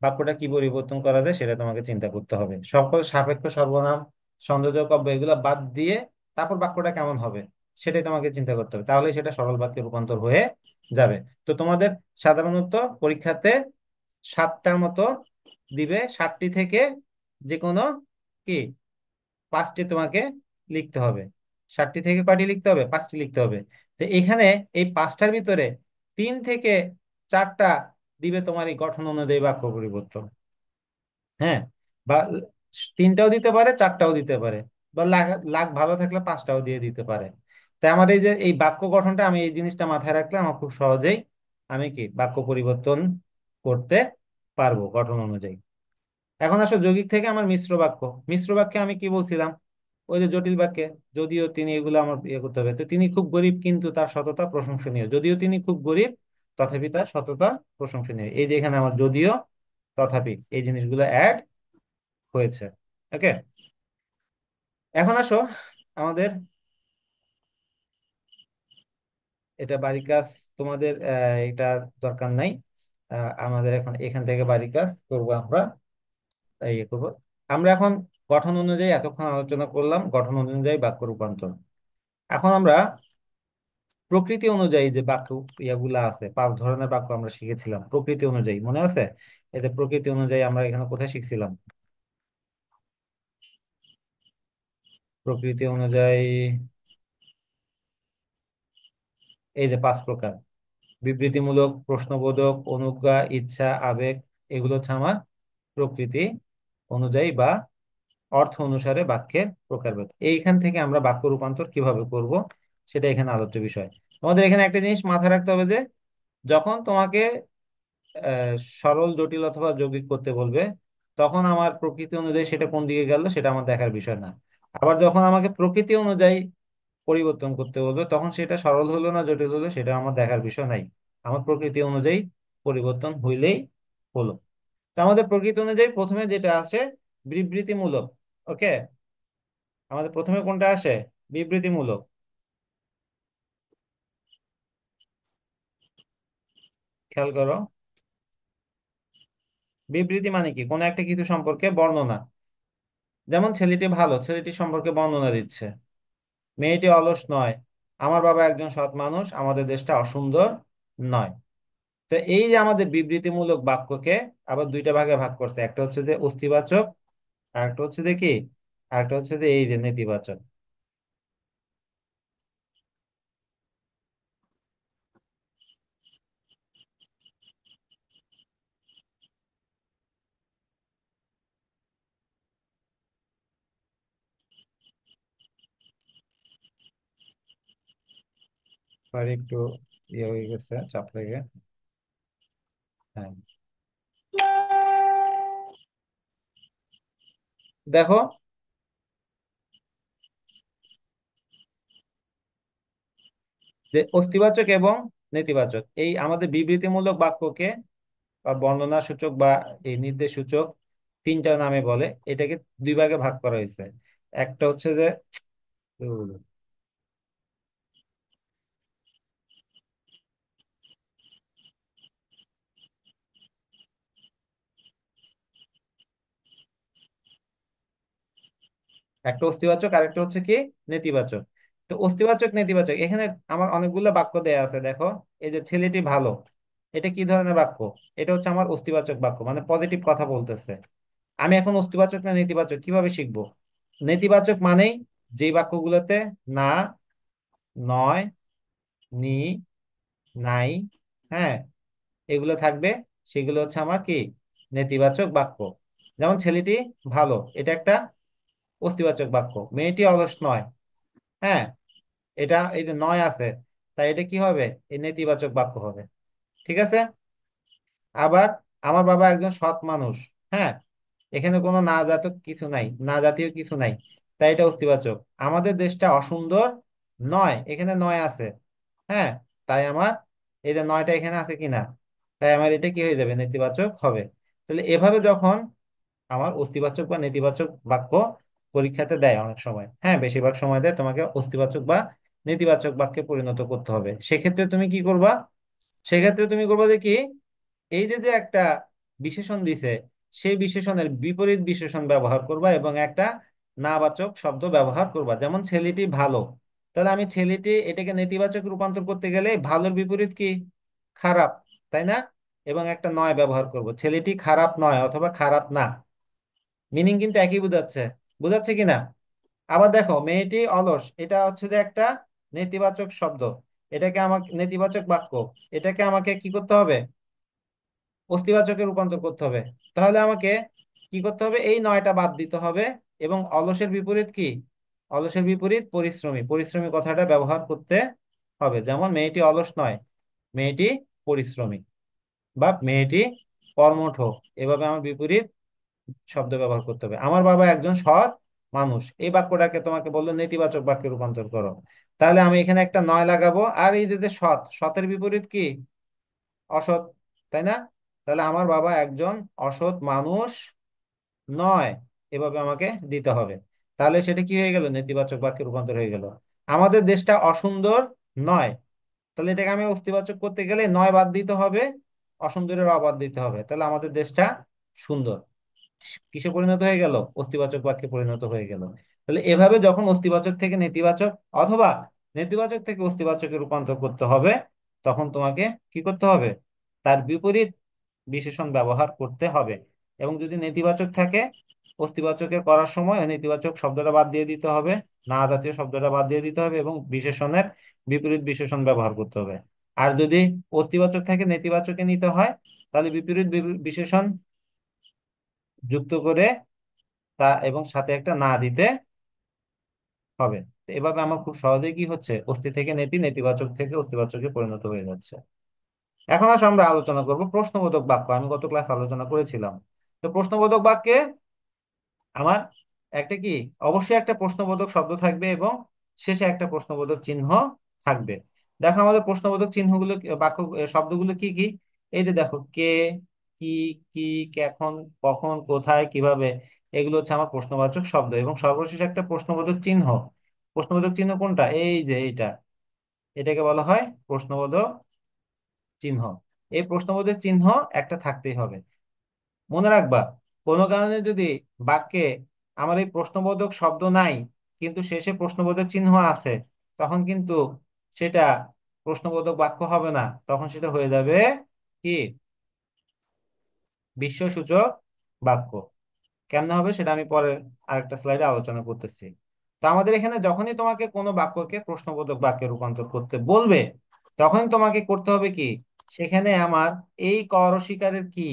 বাক্যটা কি পরিবর্তন করা যায় সেটা তোমাকে চিন্তা করতে হবে। সকল সাপেক্ষ সর্বনাম, সংযোজক অব্যয় এগুলা বাদ দিয়ে তারপর বাক্যটা কেমন হবে সেটাই তোমাকে চিন্তা করতে হবে, তাহলে সেটা সরল বাক্যে রূপান্তর হয়ে যাবে। তো তোমাদের সাধারণত পরীক্ষাতে 7টার মতো দিবে, 7টি থেকে যে কোনো কি 5টি তোমাকে লিখতে হবে। 7টি থেকে কয়টি লিখতে হবে? 5টি লিখতে হবে। তো এখানে এই 5টার ভিতরে 3 থেকে 4টা দিবে তোমার এই গঠন অনুযায়ী বাক্য পরিবর্তন। হ্যাঁ, বা 3টাও দিতে পারে, 4টাও দিতে পারে, বা লাখ লাখ ভালো থাকলে 5টাও দিয়ে দিতে পারে। তাই আমার এই যে এই বাক্য গঠনটা, আমি এই জিনিসটা মাথায় রাখলে আমার খুব সহজেই আমি কি বাক্য পরিবর্তন করতে পারবো গঠন অনুযায়ী। এখন আসো যৌগিক থেকে আমার মিশ্র বাক্য। মিশ্র বাক্যে আমি কি বলছিলাম? ওই যে জটিল বাক্যে যদিও তিনি, এগুলো আমার ইয়ে করতে হবে। তো তিনি খুব গরিব কিন্তু তার সততা প্রশংসনীয়, যদিও তিনি খুব গরিব তথাপি তার সততা প্রশংসনীয়, এই যে এখানে আমার যদিও তথাপি এই জিনিসগুলো অ্যাড হয়েছে। ওকে, এখন আসো আমাদের এটা বাড়ি কাজ, তোমাদের এটা দরকার নাই। আমাদের এখন এখান থেকে বাড়ি কাজ করবো আমরা। ইয়ে করবো আমরা এখন গঠন অনুযায়ী, এতক্ষণ আলোচনা করলাম গঠন অনুযায়ী বাক্য রূপান্তর। এখন আমরা প্রকৃতি অনুযায়ী যে বাক্য ইয়াগুলা আছে, 5 ধরনের বাক্য আমরা শিখেছিলাম প্রকৃতি অনুযায়ী, মনে আছে? এতে প্রকৃতি অনুযায়ী আমরা এখানে কোথায় শিখছিলাম? প্রকৃতি অনুযায়ী এই যে 5 প্রকার: বিবৃতিমূলক, প্রশ্নবোধক, অনুজ্ঞা, ইচ্ছা, আবেগ, এগুলো হচ্ছে আমার প্রকৃতি অনুযায়ী বা অর্থ অনুসারে বাক্যের প্রকারভেদ। এইখান থেকে আমরা বাক্য রূপান্তর কিভাবে করব সেটা এখানে আলোচ্য বিষয়। তোমাদের এখানে একটা জিনিস মাথায় রাখতে হবে যে যখন তোমাকে সরল, জটিল অথবা যৌগিক করতে বলবে, তখন আমার প্রকৃতি অনুযায়ী সেটা কোন দিকে গেল সেটা আমার দেখার বিষয় না। আবার যখন আমাকে প্রকৃতি অনুযায়ী পরিবর্তন করতে বলবে, তখন সেটা সরল হলো না জটিল হলো সেটা আমার দেখার বিষয় নাই। আমার প্রকৃতি অনুযায়ী পরিবর্তন হইলেই হলো। তো আমাদের প্রকৃতি অনুযায়ী প্রথমে যেটা আসে বিবৃতিমূলক। ওকে, আমাদের প্রথমে কোনটা আসে? বিবৃতিমূলক। খেয়াল করো, বিবৃতি মানে কি? কোনো একটা কিছু সম্পর্কে বর্ণনা। যেমন ছেলেটি ভালো, ছেলেটি সম্পর্কে বর্ণনা দিচ্ছে। মেয়েটি অলস নয়, আমার বাবা একজন সৎ মানুষ, আমাদের দেশটা অসুন্দর নয়। তো এই যে আমাদের বিবৃতিমূলক বাক্যকে আবার 2টা ভাগে ভাগ করছে, একটা হচ্ছে যে অস্তিবাচক, আর একটা হচ্ছে যে কি, আর একটা হচ্ছে যে এই যে নেতিবাচক। আর একটু ইয়ে হয়ে গেছে, চাপ লেগে। হ্যাঁ, দেখো যে অস্তিবাচক এবং নেতিবাচক এই আমাদের বিবৃতিমূলক বাক্যকে বা বর্ণনা সূচক বা এই নির্দেশ সূচক 3টা নামে বলে। এটাকে 2 ভাগে ভাগ করা হয়েছে। একটা হচ্ছে যে কি বলবো? একটা অস্তিবাচক আর একটা হচ্ছে কি নেতিবাচক। তো অস্তিবাচক নেতিবাচক এখানে আমার অনেকগুলো বাক্য দেয়া আছে, দেখো। এই যে ছেলেটি ভালো, এটা কি ধরনের বাক্য? এটা হচ্ছে আমার অস্তিবাচক বাক্য, মানে পজিটিভ কথা বলতেছে। আমি এখন অস্তিবাচক না নেতিবাচক কিভাবে শিখবো? নেতিবাচক মানেই যে বাক্যগুলোতে না, নয়, নি, নাই, হ্যাঁ, এগুলো থাকবে, সেগুলো হচ্ছে আমার কি নেতিবাচক বাক্য। যেমন ছেলেটি ভালো, এটা একটা অস্তিবাচক বাক্য। মেয়েটি অলস নয়, হ্যাঁ, এটা এই যে নয় আছে, তাই এটা কি হবে? এই নেতিবাচক বাক্য হবে। ঠিক আছে। আবার আমার বাবা একজন সৎ মানুষ, হ্যাঁ, এখানে কোনো না জাতক কিছু নাই, না জাতীয় কিছু নাই, তাই এটা অস্তিবাচক। আমাদের দেশটা অসুন্দর নয়, এখানে নয় আছে, হ্যাঁ, তাই আমার এই যে নয়টা এখানে আছে কিনা, তাই আমার এটা কি হয়ে যাবে? নেতিবাচক হবে। তাহলে এভাবে যখন আমার অস্তিবাচক বা নেতিবাচক বাক্য পরীক্ষাতে দেয় অনেক সময়, হ্যাঁ বেশিরভাগ সময় দেয়, তোমাকে অস্তিবাচক বা নেতিবাচক বাক্যে পরিণত করতে হবে। সেক্ষেত্রে তুমি কি করবা? সেক্ষেত্রে তুমি করবা যে কি, এই যে যে একটা বিশেষণ দিছে, সেই বিশেষণের বিপরীত বিশেষণ ব্যবহার করবা এবং একটা নাবাচক শব্দ ব্যবহার করবা। যেমন ছেলেটি ভালো, তাহলে আমি ছেলেটি এটাকে নেতিবাচক রূপান্তর করতে গেলে ভালোর বিপরীত কি? খারাপ, তাই না? এবং একটা নয় ব্যবহার করব, ছেলেটি খারাপ নয় অথবা খারাপ না। মিনিং কিন্তু একই বোঝাচ্ছে, বোঝাচ্ছে কিনা? আবার দেখো, মেয়েটি অলস, এটা হচ্ছে যে একটা নেতিবাচক শব্দ, এটাকে আমাকে নেতিবাচক বাক্য, এটাকে আমাকে কি করতে হবে? অস্তিবাচকে রূপান্তর করতে হবে। তাহলে আমাকে কি করতে হবে? এই নয়টা বাদ দিতে হবে এবং অলসের বিপরীত কি? অলসের বিপরীত পরিশ্রমী, পরিশ্রমী কথাটা ব্যবহার করতে হবে। যেমন মেয়েটি অলস নয়, মেয়েটি পরিশ্রমী, বা মেয়েটি কর্মঠ, এভাবে আমার বিপরীত শব্দ ব্যবহার করতে হবে। আমার বাবা একজন সৎ মানুষ, এই বাক্যটাকে তোমাকে বললো নেতিবাচক বাক্যে রূপান্তর করো। তাহলে আমি এখানে একটা নয় লাগাবো, আর এই যে সৎ, সতের বিপরীত কি? অসৎ, তাই না? তাহলে আমার বাবা একজন অসৎ মানুষ নয়, এভাবে আমাকে দিতে হবে। তাহলে সেটা কি হয়ে গেল? নেতিবাচক বাক্যে রূপান্তর হয়ে গেল। আমাদের দেশটা অসুন্দর নয়, তাহলে এটাকে আমি অস্তিবাচক করতে গেলে নয় বাদ দিতে হবে, অসুন্দরের অবাদ দিতে হবে, তাহলে আমাদের দেশটা সুন্দর। কিসে পরিণত হয়ে গেল? অস্তিবাচক বাক্যে পরিণত হয়ে গেল। তাহলে এভাবে যখন অস্তিবাচক থেকে নেতিবাচক অথবা নেতিবাচক থেকে অস্তিবাচকে রূপান্তর করতে হবে, তখন তোমাকে কি করতে হবে? তার বিপরীত বিশেষণ ব্যবহার করতে হবে। এবং যদি নেতিবাচক থাকে, অস্তিবাচকের করার সময় নেতিবাচক শব্দটা বাদ দিয়ে দিতে হবে, না জাতীয় শব্দটা বাদ দিয়ে দিতে হবে এবং বিশেষণের বিপরীত বিশেষণ ব্যবহার করতে হবে। আর যদি অস্তিবাচক থাকে নেতিবাচকে নিতে হয়, তাহলে বিপরীত বিশেষণ যুক্ত করে তা এবং সাথে একটা না দিতে হবে। তো এভাবে আমার খুব সহজেই কি হচ্ছে, অস্তি থেকে নেতি, নেতিবাচক থেকে অস্তিবাচকে পরিণত হয়ে যাচ্ছে। এখন আসো আমরা আলোচনা করব প্রশ্নবোধক বাক্য। আমি গত ক্লাস আলোচনা করেছিলাম। তো প্রশ্নবোধক বাক্যে আমার একটা কি, অবশ্যই একটা প্রশ্নবোধক শব্দ থাকবে এবং শেষে একটা প্রশ্নবোধক চিহ্ন থাকবে। দেখো আমাদের প্রশ্নবোধক চিহ্নগুলো বাক্য শব্দগুলো কি কি? এই যে দেখো, কে, কি, কি, কখন, কখন, কোথায়, কিভাবে, এগুলো হচ্ছে আমার প্রশ্নবাচক শব্দ। এবং সর্বশেষ একটা প্রশ্নবোধক চিহ্ন। প্রশ্নবোধক চিহ্ন কোনটা? এই যে এইটা, এটাকে বলা হয় প্রশ্নবোধক চিহ্ন। এই প্রশ্নবোধক চিহ্ন একটা থাকতেই হবে। মনে রাখবা, কোনো কারণে যদি বাক্যে আমার এই প্রশ্নবোধক শব্দ নাই কিন্তু শেষে প্রশ্নবোধক চিহ্ন আছে, তখন কিন্তু সেটা প্রশ্নবোধক বাক্য হবে না, তখন সেটা হয়ে যাবে কি? বিস্ময়সূচক বাক্য। কেমনে হবে সেটা আমি পরে আরেকটা স্লাইডে আলোচনা করতেছি। তো আমাদের এখানে যখনই তোমাকে কোনো বাক্যকে প্রশ্নবোধক বাক্যে রূপান্তর করতে বলবে, তখন তোমাকে করতে হবে কি? সেখানে আমার এই ক রসিকারের কি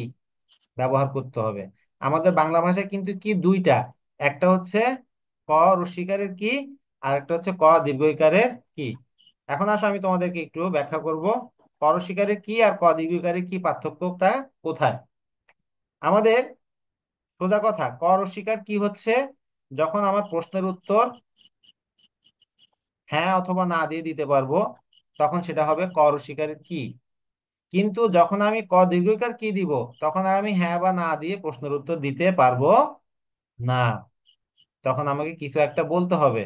ব্যবহার করতে হবে। আমাদের বাংলা ভাষায় কিন্তু কি দুইটা, একটা হচ্ছে ক রস্বইকারের কি, আর একটা হচ্ছে ক দীর্ঘইকারের কি। এখন আসো আমি তোমাদেরকে একটু ব্যাখ্যা করব ক রস্বইকারের কি আর ক দীর্ঘইকারের কি পার্থক্যটা কোথায়। আমাদের সোজা কথা, ক রস্বইকার কি হচ্ছে, যখন আমার প্রশ্নের উত্তর হ্যাঁ অথবা না দিয়ে দিতে পারবো, তখন সেটা হবে ক রস্বইকারের কি। কিন্তু যখন আমি ক দীর্ঘইকার কি দিব, তখন আর আমি হ্যাঁ বা না দিয়ে প্রশ্নের উত্তর দিতে পারবো না, তখন আমাকে কিছু একটা বলতে হবে।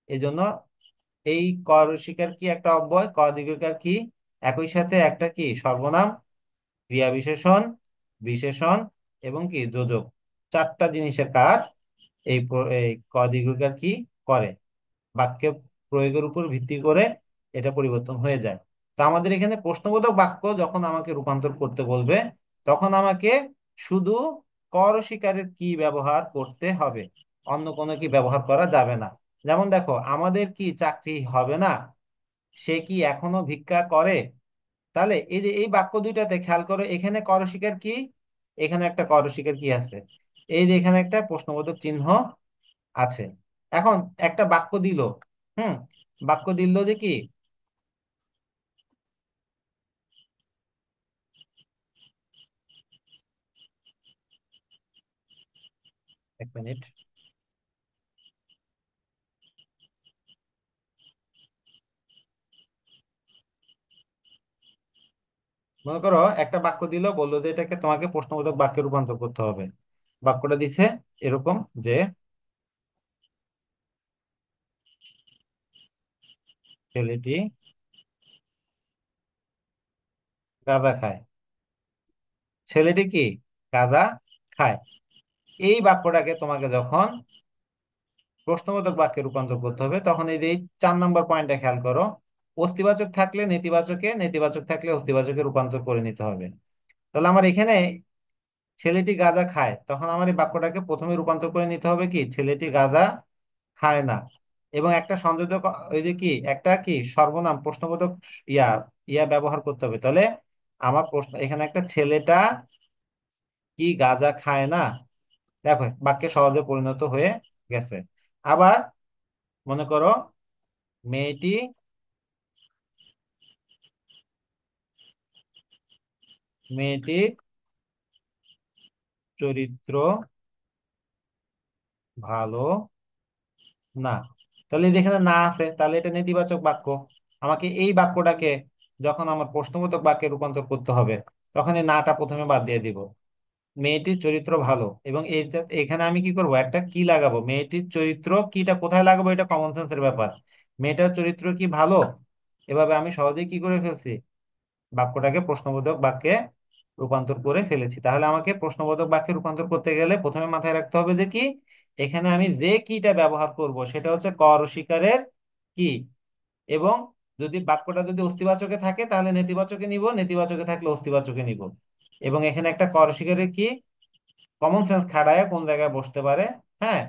এই জন্য এই ক রসিকার কি একটা অব্যয়, ক দীর্ঘিকার কি একই সাথে একটা কি সর্বনাম, ক্রিয়া বিশেষণ, বিশেষণ এবং কি যোজক, চারটা জিনিসের কাজ এই ক দীর্ঘিকার কি করে। বাক্যে প্রয়োগের উপর ভিত্তি করে এটা পরিবর্তন হয়ে যায়। তো আমাদের এখানে প্রশ্নবোধক বাক্য যখন আমাকে রূপান্তর করতে বলবে, তখন আমাকে শুধু কর স্বীকারের কি ব্যবহার করতে হবে, অন্য কোনো কি ব্যবহার করা যাবে না। যেমন দেখো, আমাদের কি চাকরি হবে না, সে কি এখনো ভিক্ষা করে। তাহলে এই যে এই বাক্য দুইটাতে খেয়াল করো, এখানে কর স্বীকার কি, এখানে একটা কর স্বীকার কি আছে, এই যে এখানে একটা প্রশ্নবোধক চিহ্ন আছে। এখন একটা বাক্য দিল, হুম, বাক্য দিল যে কি, এক মিনিট, মনে করো একটা বাক্য দিল, বললো যে এটাকে তোমাকে প্রশ্নবোধক বাক্যে রূপান্তর করতে হবে। বাক্যটা দিছে এরকম যে ছেলেটি গাঁজা খায়। ছেলেটি কি গাঁজা খায়। এই বাক্যটাকে তোমাকে যখন প্রশ্নবোধক বাক্যে রূপান্তর করতে হবে, তখন এই যে এই 4 নম্বর পয়েন্টটা খেয়াল করো। অস্তিবাচক থাকলে নেতিবাচকে, নেতিবাচক থাকলে অস্তিবাচকে রূপান্তর করে নিতে হবে। তাহলে আমার এখানে ছেলেটি গাঁজা খায়, তখন আমার এই বাক্যটাকে প্রথমে রূপান্তর করে নিতে হবে কি ছেলেটি গাঁজা খায় না। এবং একটা সংযোজক, ওই যে কি একটা কি সর্বনাম প্রশ্নবোধক ইয়া ইয়া ব্যবহার করতে হবে। তাহলে আমার প্রশ্ন এখানে একটা ছেলেটা কি গাঁজা খায় না। দেখো বাক্যে সহজে পরিণত হয়ে গেছে। আবার মনে করো মেয়েটি মেয়েটির চরিত্র ভালো না। তাহলে যেখানে না আছে তাহলে এটা নেতিবাচক বাক্য। আমাকে এই বাক্যটাকে যখন আমার প্রশ্নবোধক বাক্যে রূপান্তর করতে হবে, তখন এই নাটা প্রথমে বাদ দিয়ে দিব। মেয়েটির চরিত্র ভালো, এবং এখানে আমি কি করব, একটা কি লাগাবো, মেয়েটির চরিত্র কিটা কোথায় লাগাবো, এটা কমন সেন্সের ব্যাপার। মেয়েটার চরিত্র কি ভালো, এভাবে আমি সহজেই কি করে ফেলছি, বাক্যটাকে প্রশ্নবোধক বাক্যে রূপান্তর করে ফেলেছি। তাহলে আমাকে প্রশ্নবোধক বাক্যে রূপান্তর করতে গেলে প্রথমে মাথায় রাখতে হবে যে কি এখানে আমি যে কিটা ব্যবহার করব সেটা হচ্ছে ক রসিকারের কি। এবং যদি বাক্যটা যদি অস্তিবাচকে থাকে তাহলে নেতিবাচকে নিব, নেতিবাচকে থাকলে অস্তিবাচকে নিব। এবং এখানে একটা ক রসিকারের কি কমন সেন্স খাড়ায় কোন জায়গায় বসতে পারে, হ্যাঁ,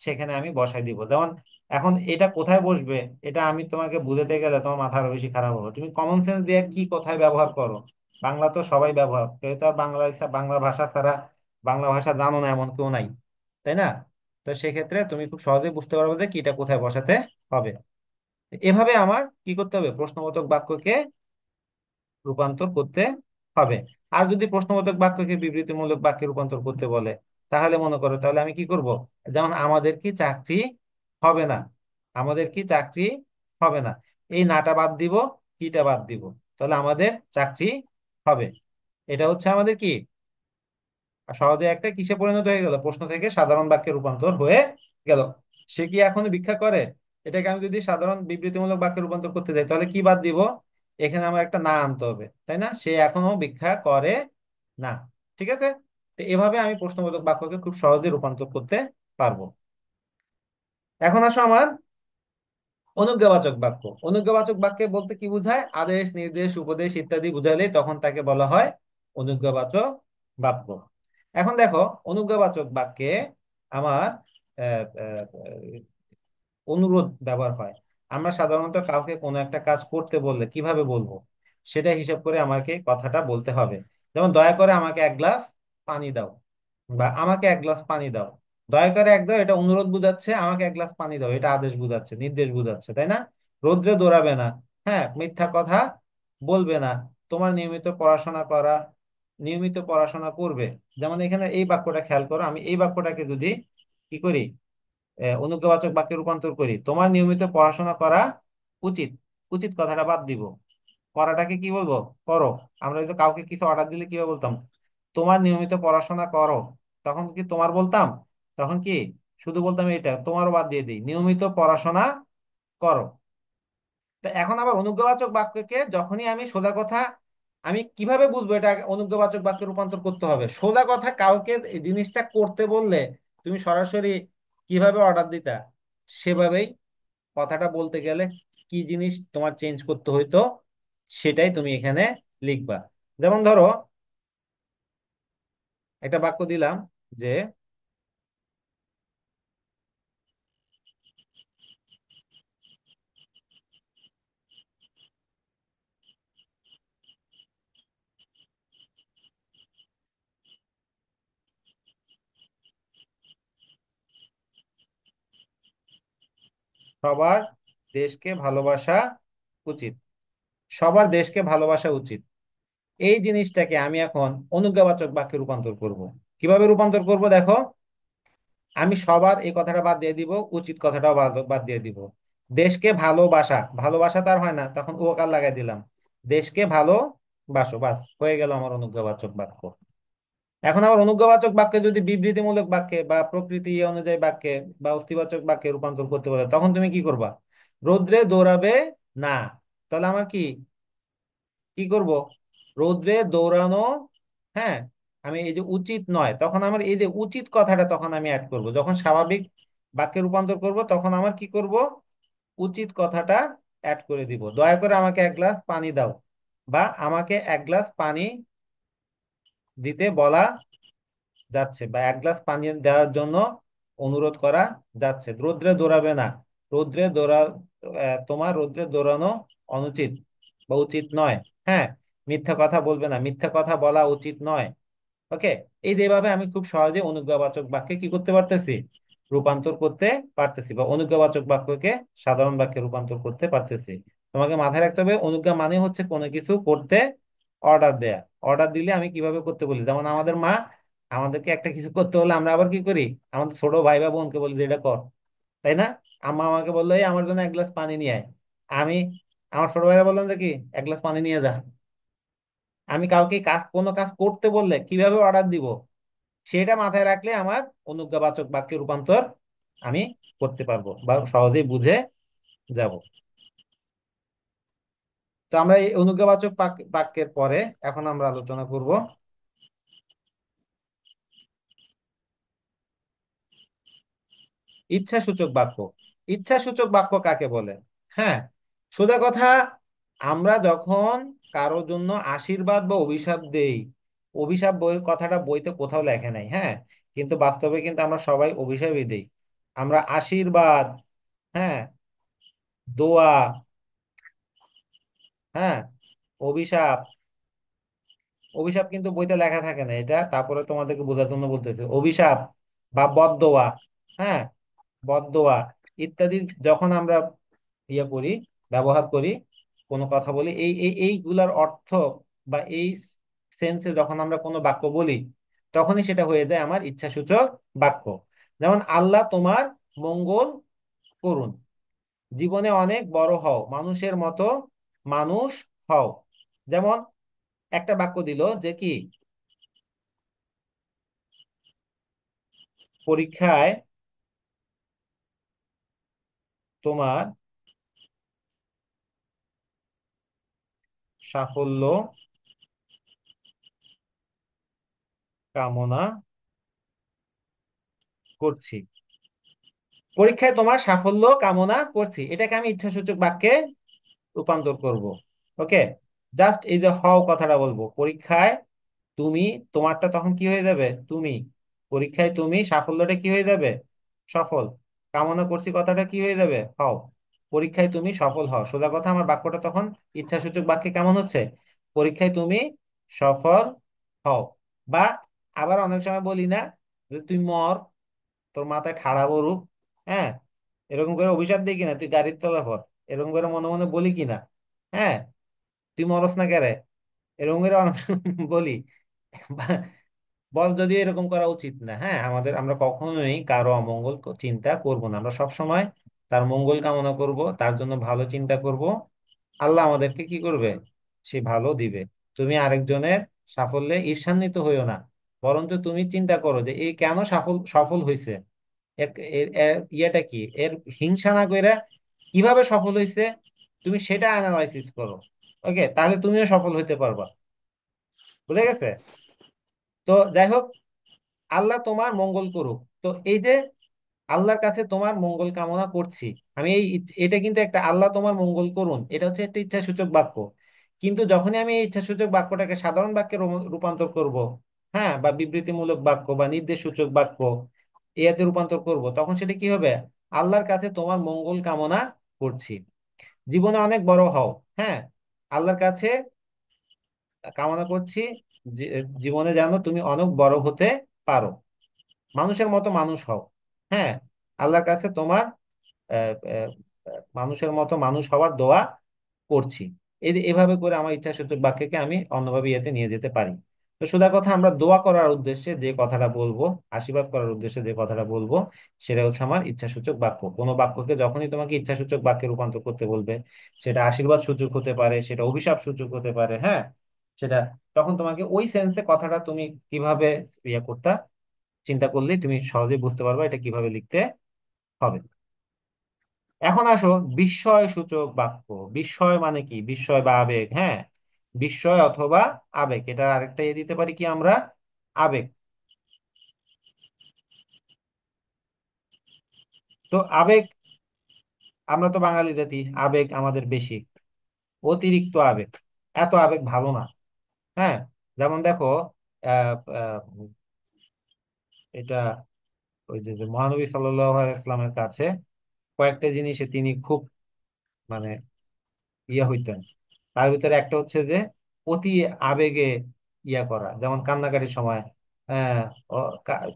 সেখানে আমি বসাই দিব। যেমন এখন এটা কোথায় বসবে, এটা আমি তোমাকে বুঝাতে গেলে তোমার মাথা আরো বেশি খারাপ হবে। তুমি কমন সেন্স দিয়ে কি কোথায় ব্যবহার করো, বাংলা তো সবাই ব্যবহার, কেউ তো আর বাংলা ভাষা ছাড়া বাংলা ভাষা জানো না এমন কেউ নাই, তাই না? তো সেক্ষেত্রে তুমি খুব সহজেই বুঝতে পারবে যে কিটা কোথায় বসাতে হবে। এভাবে আমার কি করতে হবে, প্রশ্নবোধক বাক্যকে রূপান্তর করতে হবে। আর যদি প্রশ্নবোধক বাক্যকে বিবৃতিমূলক বাক্যে রূপান্তর করতে বলে, তাহলে মনে করো তাহলে আমি কি করব, যেমন আমাদের কি চাকরি হবে না, আমাদের কি চাকরি হবে না, এই নাটা বাদ দিব, কিটা বাদ দিব, তাহলে আমাদের চাকরি হবে। এটা হচ্ছে আমাদের কি সহজে একটা কিসে পরিণত হয়ে গেল, প্রশ্ন থেকে সাধারণ বাক্যে রূপান্তর হয়ে গেল। সে কি এখনো ভিক্ষা করে, এটাকে আমি যদি সাধারণ বিবৃতিমূলক বাক্যে রূপান্তর করতে যাই তাহলে কি বাদ দিব, এখানে আমার একটা না আনতে হবে, তাই না? সে এখনো ভিক্ষা করে না। ঠিক আছে। তো এভাবে আমি প্রশ্নবোধক বাক্যকে খুব সহজে রূপান্তর করতে পারবো। এখন আসো আমার অনুজ্ঞাবাচক বাক্য। অনুজ্ঞাবাচক বাক্যে বলতে কি বোঝায়, আদেশ নির্দেশ উপদেশ ইত্যাদি বুঝাইলে তখন তাকে বলা হয় অনুজ্ঞাবাচক বাক্য। এখন দেখো অনুজ্ঞাবাচক বাক্যে আমার আহ, আহ, অনুরোধ ব্যবহার হয়। আমরা সাধারণত কাউকে কোনো একটা কাজ করতে বললে কিভাবে বলবো, সেটা হিসাব করে আমাকে কথাটা বলতে হবে। যেমন দয়া করে আমাকে এক গ্লাস পানি দাও, বা আমাকে এক গ্লাস পানি দাও। দয়া করে এক দাও এটা অনুরোধ বুঝাচ্ছে, আমাকে এক গ্লাস পানি দাও এটা আদেশ বুঝাচ্ছে, নির্দেশ বুঝাচ্ছে, তাই না? রৌদ্রে দৌড়াবে না, হ্যাঁ, মিথ্যা কথা বলবে না, তোমার নিয়মিত পড়াশোনা করা, নিয়মিত পড়াশোনা করবে। যেমন এখানে এই বাক্যটা খেয়াল করো, আমি এই বাক্যটাকে যদি কি করি, অনুজ্ঞাবাচক বাক্যে রূপান্তর করি, তোমার নিয়মিত পড়াশোনা করা উচিত, উচিত কথাটা বাদ দিব, করাটাকে কি বলবো, করো। আমরা যদি কাউকে কিছু অর্ডার দিলে কিভাবে বলতাম, তোমার নিয়মিত পড়াশোনা করো, তখন কি তোমার বলতাম, তখন কি শুধু বলতাম এটা, তোমারও বাদ দিয়ে দিই, নিয়মিত পড়াশোনা করো। তো এখন আবার অনুজ্ঞাবাচক বাক্যকে যখনই আমি সোজা কথা, আমি কিভাবে বুঝবো এটা অনুজ্ঞাবাচক বাক্যে রূপান্তর করতে হবে, সোজা কথা কাউকে এই জিনিসটা করতে বললে তুমি সরাসরি কিভাবে অর্ডার দিতা, সেভাবেই কথাটা বলতে গেলে কি জিনিস তোমার চেঞ্জ করতে হইতো সেটাই তুমি এখানে লিখবা। যেমন ধরো একটা বাক্য দিলাম যে সবার দেশকে ভালোবাসা উচিত, সবার দেশকে ভালোবাসা উচিত। এই জিনিসটাকে আমি এখন অনুজ্ঞাবাচক বাক্যে রূপান্তর করব। কিভাবে রূপান্তর করব দেখো, আমি সবার এই কথাটা বাদ দিয়ে দিব, উচিত কথাটাও বাদ বাদ দিয়ে দিব। দেশকে ভালোবাসা, ভালোবাসা তার হয় না, তখন ও কার লাগাই দিলাম, দেশকে ভালোবাসো, বাস হয়ে গেল আমার অনুজ্ঞাবাচক বাক্য। এখন আবার অনুজ্ঞাবাচক বাক্যে যদি বিবৃতিমূলক বাক্যে বা প্রকৃতি অনুযায়ী বাক্যে বা অস্তিবাচক বাক্যে রূপান্তর করতে বলে, তখন তুমি কি করবা? রৌদ্রে দৌড়াবে না। তাহলে আমার কি কি করব? রৌদ্রে দৌড়ানো, হ্যাঁ, আমি এই যে উচিত নয়, তখন আমার এই যে উচিত কথাটা তখন আমি অ্যাড করব। যখন স্বাভাবিক বাক্যে রূপান্তর করব তখন আমার কি করব? উচিত কথাটা অ্যাড করে দিব। দয়া করে আমাকে এক গ্লাস পানি দাও, বা আমাকে এক গ্লাস পানি দিতে বলা যাচ্ছে, বা এক গ্লাস পানি দেওয়ার জন্য অনুরোধ করা যাচ্ছে। রৌদ্রে দৌড়াবে না। রৌদ্রে দৌড়া তোমার রৌদ্রে দৌড়ানো অনুচিত বা উচিত নয়। হ্যাঁ, মিথ্যা কথা বলবে না, মিথ্যা কথা বলা উচিত নয়। ওকে, এই যেভাবে আমি খুব সহজে অনুজ্ঞাবাচক বাক্যে কি করতে পারতেছি? রূপান্তর করতে পারতেছি, বা অনুজ্ঞাবাচক বাক্যকে সাধারণ বাক্যে রূপান্তর করতে পারতেছি। তোমাকে মাথায় রাখতে হবে, অনুজ্ঞা মানে হচ্ছে কোনো কিছু করতে অর্ডার দেয়া। অর্ডার দিলে আমি কিভাবে করতে বলি, যেমন আমাদের মা আমাদেরকে একটা কিছু করতে হলে আমরা আবার কি করি? আমাদের ছোট ভাই বা বোনকে বলি যে এটা কর, তাই না? আম্মা আমাকে বললো এই আমার জন্য এক গ্লাস পানি নিয়ে আয়। আমি আমার ছোট ভাইরা বললাম যে কি, এক গ্লাস পানি নিয়ে যা। আমি কাউকে কোনো কাজ করতে বললে কিভাবে অর্ডার দিব, সেটা মাথায় রাখলে আমার অনুজ্ঞাবাচক বাক্যে রূপান্তর আমি করতে পারবো বা সহজেই বুঝে যাব। তো আমরা এই অনুজ্ঞাবাচক বাক্যের পরে এখন আমরা আলোচনা করব ইচ্ছাসূচক বাক্য। ইচ্ছাসূচক বাক্য কাকে বলে? হ্যাঁ, সোজা কথা, আমরা যখন কারোর জন্য আশীর্বাদ বা অভিশাপ দেই, অভিশাপ বইয়ের কথাটা বইতে কোথাও লেখে নাই, হ্যাঁ, কিন্তু বাস্তবে কিন্তু আমরা সবাই অভিশাপই দেই। আমরা আশীর্বাদ, হ্যাঁ, দোয়া, হ্যাঁ, অভিশাপ, অভিশাপ কিন্তু বইতে লেখা থাকে না, এটা তারপরে তোমাদেরকে বোঝার জন্য বলতেছে। অভিশাপ বা বদদোয়া, হ্যাঁ, বদদোয়া ইত্যাদি যখন আমরা ইয়ে করি, ব্যবহার করি, কোনো কথা বলি, এইগুলার অর্থ বা এই সেন্সে যখন আমরা কোনো বাক্য বলি, তখনই সেটা হয়ে যায় আমার ইচ্ছাসূচক বাক্য। যেমন আল্লাহ তোমার মঙ্গল করুন, জীবনে অনেক বড় হও, মানুষের মতো মানুষ হও। যেমন একটা বাক্য দিল যে কি, পরীক্ষায় তোমার সাফল্য কামনা করছি। পরীক্ষায় তোমার সাফল্য কামনা করছি, এটাকে আমি ইচ্ছাসূচক বাক্যে রূপান্তর করব। ওকে, জাস্ট এই যে হও কথাটা বলবো, পরীক্ষায় তুমি, তোমারটা তখন কি হয়ে যাবে? তুমি। পরীক্ষায় তুমি, সাফল্যটা কি হয়ে যাবে? সফল। কামনা করছি কথাটা কি হয়ে যাবে? হও। পরীক্ষায় তুমি সফল হও। সোজা কথা, আমার বাক্যটা তখন ইচ্ছাসূচক বাক্যে কেমন হচ্ছে? পরীক্ষায় তুমি সফল হও। বা আবার অনেক সময় বলি না যে তুই মর, তোর মাথায় ঠাড়া পড়ুক, হ্যাঁ, এরকম করে অভিশাপ দিই কিনা, তুই গাড়ির তলা পর, এরকম করে মনে মনে বলি কিনা? হ্যাঁ, তুই মরস না কেরে, এরকম করে অনেক সময় বলি। বল, যদিও এরকম করা উচিত না। হ্যাঁ, আমরা কখনোই কারো অমঙ্গল চিন্তা করব না, আমরা সব সময় তার মঙ্গল কামনা করব, তার জন্য ভালো চিন্তা করব। আল্লাহ আমাদেরকে কি করবে? সে ভালো দিবে। তুমি আরেকজনের সাফল্যে ঈর্ষান্বিত হইও না, বরঞ্চ তুমি চিন্তা করো যে এই কেন সফল সফল হয়েছে, এর ইয়েটা কি, এর হিংসা না কইরা কিভাবে সফল হয়েছে, তুমি সেটা অ্যানালাইসিস করো। ওকে, তাহলে তুমিও সফল হইতে পারবা। বুঝে গেছে? তো যাই হোক, আল্লাহ তোমার মঙ্গল করুক। তো এই যে আল্লাহর কাছে তোমার মঙ্গল কামনা করছি, আমি এটা কিন্তু একটা আল্লাহ তোমার মঙ্গল করুন, এটা হচ্ছে একটা ইচ্ছাসূচক বাক্য। কিন্তু যখনই আমি এই ইচ্ছাসূচক বাক্যটাকে সাধারণ বাক্যে রূপান্তর করব, হ্যাঁ, বা বিবৃতিমূলক বাক্য বা নির্দেশসূচক বাক্য এতে রূপান্তর করব, তখন সেটা কি হবে? আল্লাহর কাছে তোমার মঙ্গল কামনা করছি, জীবনে অনেক বড় হও। হ্যাঁ, আল্লাহর কাছে কামনা করছি যে জীবনে যেন তুমি অনেক বড় হতে পারো, মানুষের মতো মানুষ হও। হ্যাঁ, আল্লাহর কাছে তোমার মানুষের মতো মানুষ হওয়ার দোয়া করছি। এভাবে করে আমার ইচ্ছাসূচক বাক্যকে আমি অন্যভাবে ইয়েতে নিয়ে যেতে পারি। তো সোজা কথা, আমরা দোয়া করার উদ্দেশ্যে যে কথাটা বলবো, আশীর্বাদ করার উদ্দেশ্যে যে কথাটা বলবো, সেটা হচ্ছে আমার ইচ্ছাসূচক বাক্য। কোনো বাক্যকে যখনই তোমাকে ইচ্ছাসূচক বাক্যে রূপান্তর করতে বলবে, সেটা আশীর্বাদ সূচক হতে পারে, সেটা অভিশাপ সূচক হতে পারে, হ্যাঁ, সেটা তখন তোমাকে ওই সেন্সে কথাটা তুমি কিভাবে ইয়ে করতা, চিন্তা করলেই তুমি সহজেই বুঝতে পারবে এটা কিভাবে লিখতে হবে। এখন আসো বিস্ময় সূচক বাক্য। বিস্ময় মানে কি? বিস্ময় বা আবেগ, হ্যাঁ, বিস্ময় অথবা আবেগ, এটা আরেকটা দিতে পারি কি আমরা, আবেগ। তো আবেগ, আমরা তো বাঙালি জাতি, আবেগ আমাদের বেশি, অতিরিক্ত আবেগ। এত আবেগ ভালো না। হ্যাঁ, যেমন দেখো, আহ আহ, এটা ওই যে মহানবী সাল্লাল্লাহু আলাইহি ওয়াসাল্লামের কাছে কয়েকটা জিনিসে তিনি খুব মানে ইয়ে হইতেন। তার ভিতরে একটা হচ্ছে যে অতি আবেগে ইয়া করা, যেমন কান্নাকাটির সময়, হ্যাঁ, ও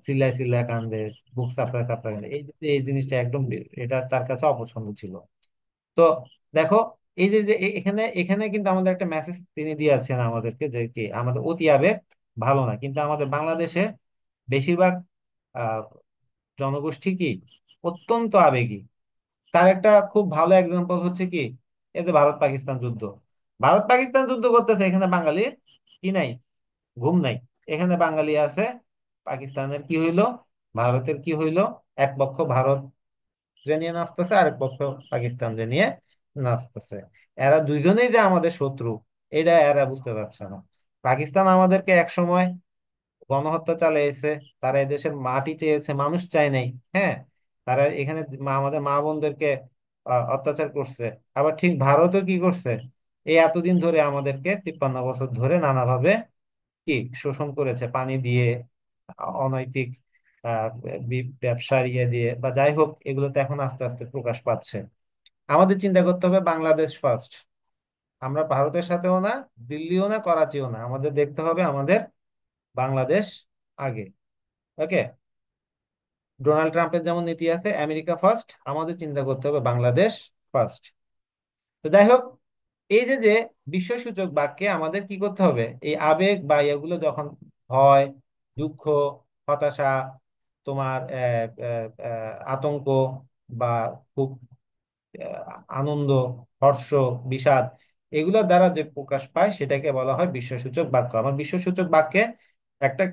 চিল্লায় চিল্লায় কান্দে, বুক চাপড়ায় চাপড়ায় কান্দে, এই জিনিসটা একদম এটা তার কাছে অপছন্দ ছিল। তো দেখো, এই যে যে এখানে এখানে কিন্তু আমাদের একটা মেসেজ তিনি দিয়েছেন আমাদেরকে, যে কি আমাদের অতি আবেগ ভালো না, কিন্তু আমাদের বাংলাদেশে বেশিরভাগ আহ জনগোষ্ঠী কি অত্যন্ত আবেগী। তার একটা খুব ভালো এক্সাম্পল হচ্ছে কি, এই যে ভারত পাকিস্তান যুদ্ধ। ভারত পাকিস্তান যুদ্ধ করতেছে, এখানে বাঙালির কি নাই, ঘুম নাই। এখানে বাঙালি আছে, পাকিস্তানের কি হইলো, ভারতের কি হইলো, এক পক্ষ ভারত রে নিয়ে নাচতেছে, আরেক পক্ষ পাকিস্তান রে নিয়ে নাচতেছে। এরা দুইজনেই যে আমাদের শত্রু, এটা এরা বুঝতে পারছে না। পাকিস্তান আমাদেরকে একসময় গণহত্যা চালিয়েছে, তারা এদেশের মাটি চেয়েছে, মানুষ চায় নাই। হ্যাঁ, তারা এখানে আমাদের মা বোনদেরকে অত্যাচার করছে। আবার ঠিক ভারতও কি করছে, এই এতদিন ধরে আমাদেরকে 53 বছর ধরে নানাভাবে কি শোষণ করেছে, পানি দিয়ে, অনৈতিক আহ ব্যবসার ইয়ে দিয়ে, বা যাই হোক, এগুলোতে এখন আস্তে আস্তে প্রকাশ পাচ্ছে। আমাদের চিন্তা করতে হবে বাংলাদেশ ফার্স্ট। আমরা ভারতের সাথেও না, দিল্লিও না, করাচিও না, আমাদের দেখতে হবে আমাদের বাংলাদেশ আগে। ওকে, ডোনাল্ড ট্রাম্পের যেমন নীতি আছে আমেরিকা ফার্স্ট, আমাদের চিন্তা করতে হবে বাংলাদেশ ফার্স্ট। তো যাই হোক, এই যে যে বিস্ময়সূচক বাক্যে আমাদের কি করতে হবে, এই আবেগ বা এগুলো যখন ভয়, দুঃখ, হতাশা, তোমার আতঙ্ক, বা খুব আনন্দ, হর্ষ, বিষাদ, এগুলোর দ্বারা যে প্রকাশ পায় সেটাকে বলা হয় বিস্ময়সূচক বাক্য। আমার বিস্ময়সূচক বাক্যে একটা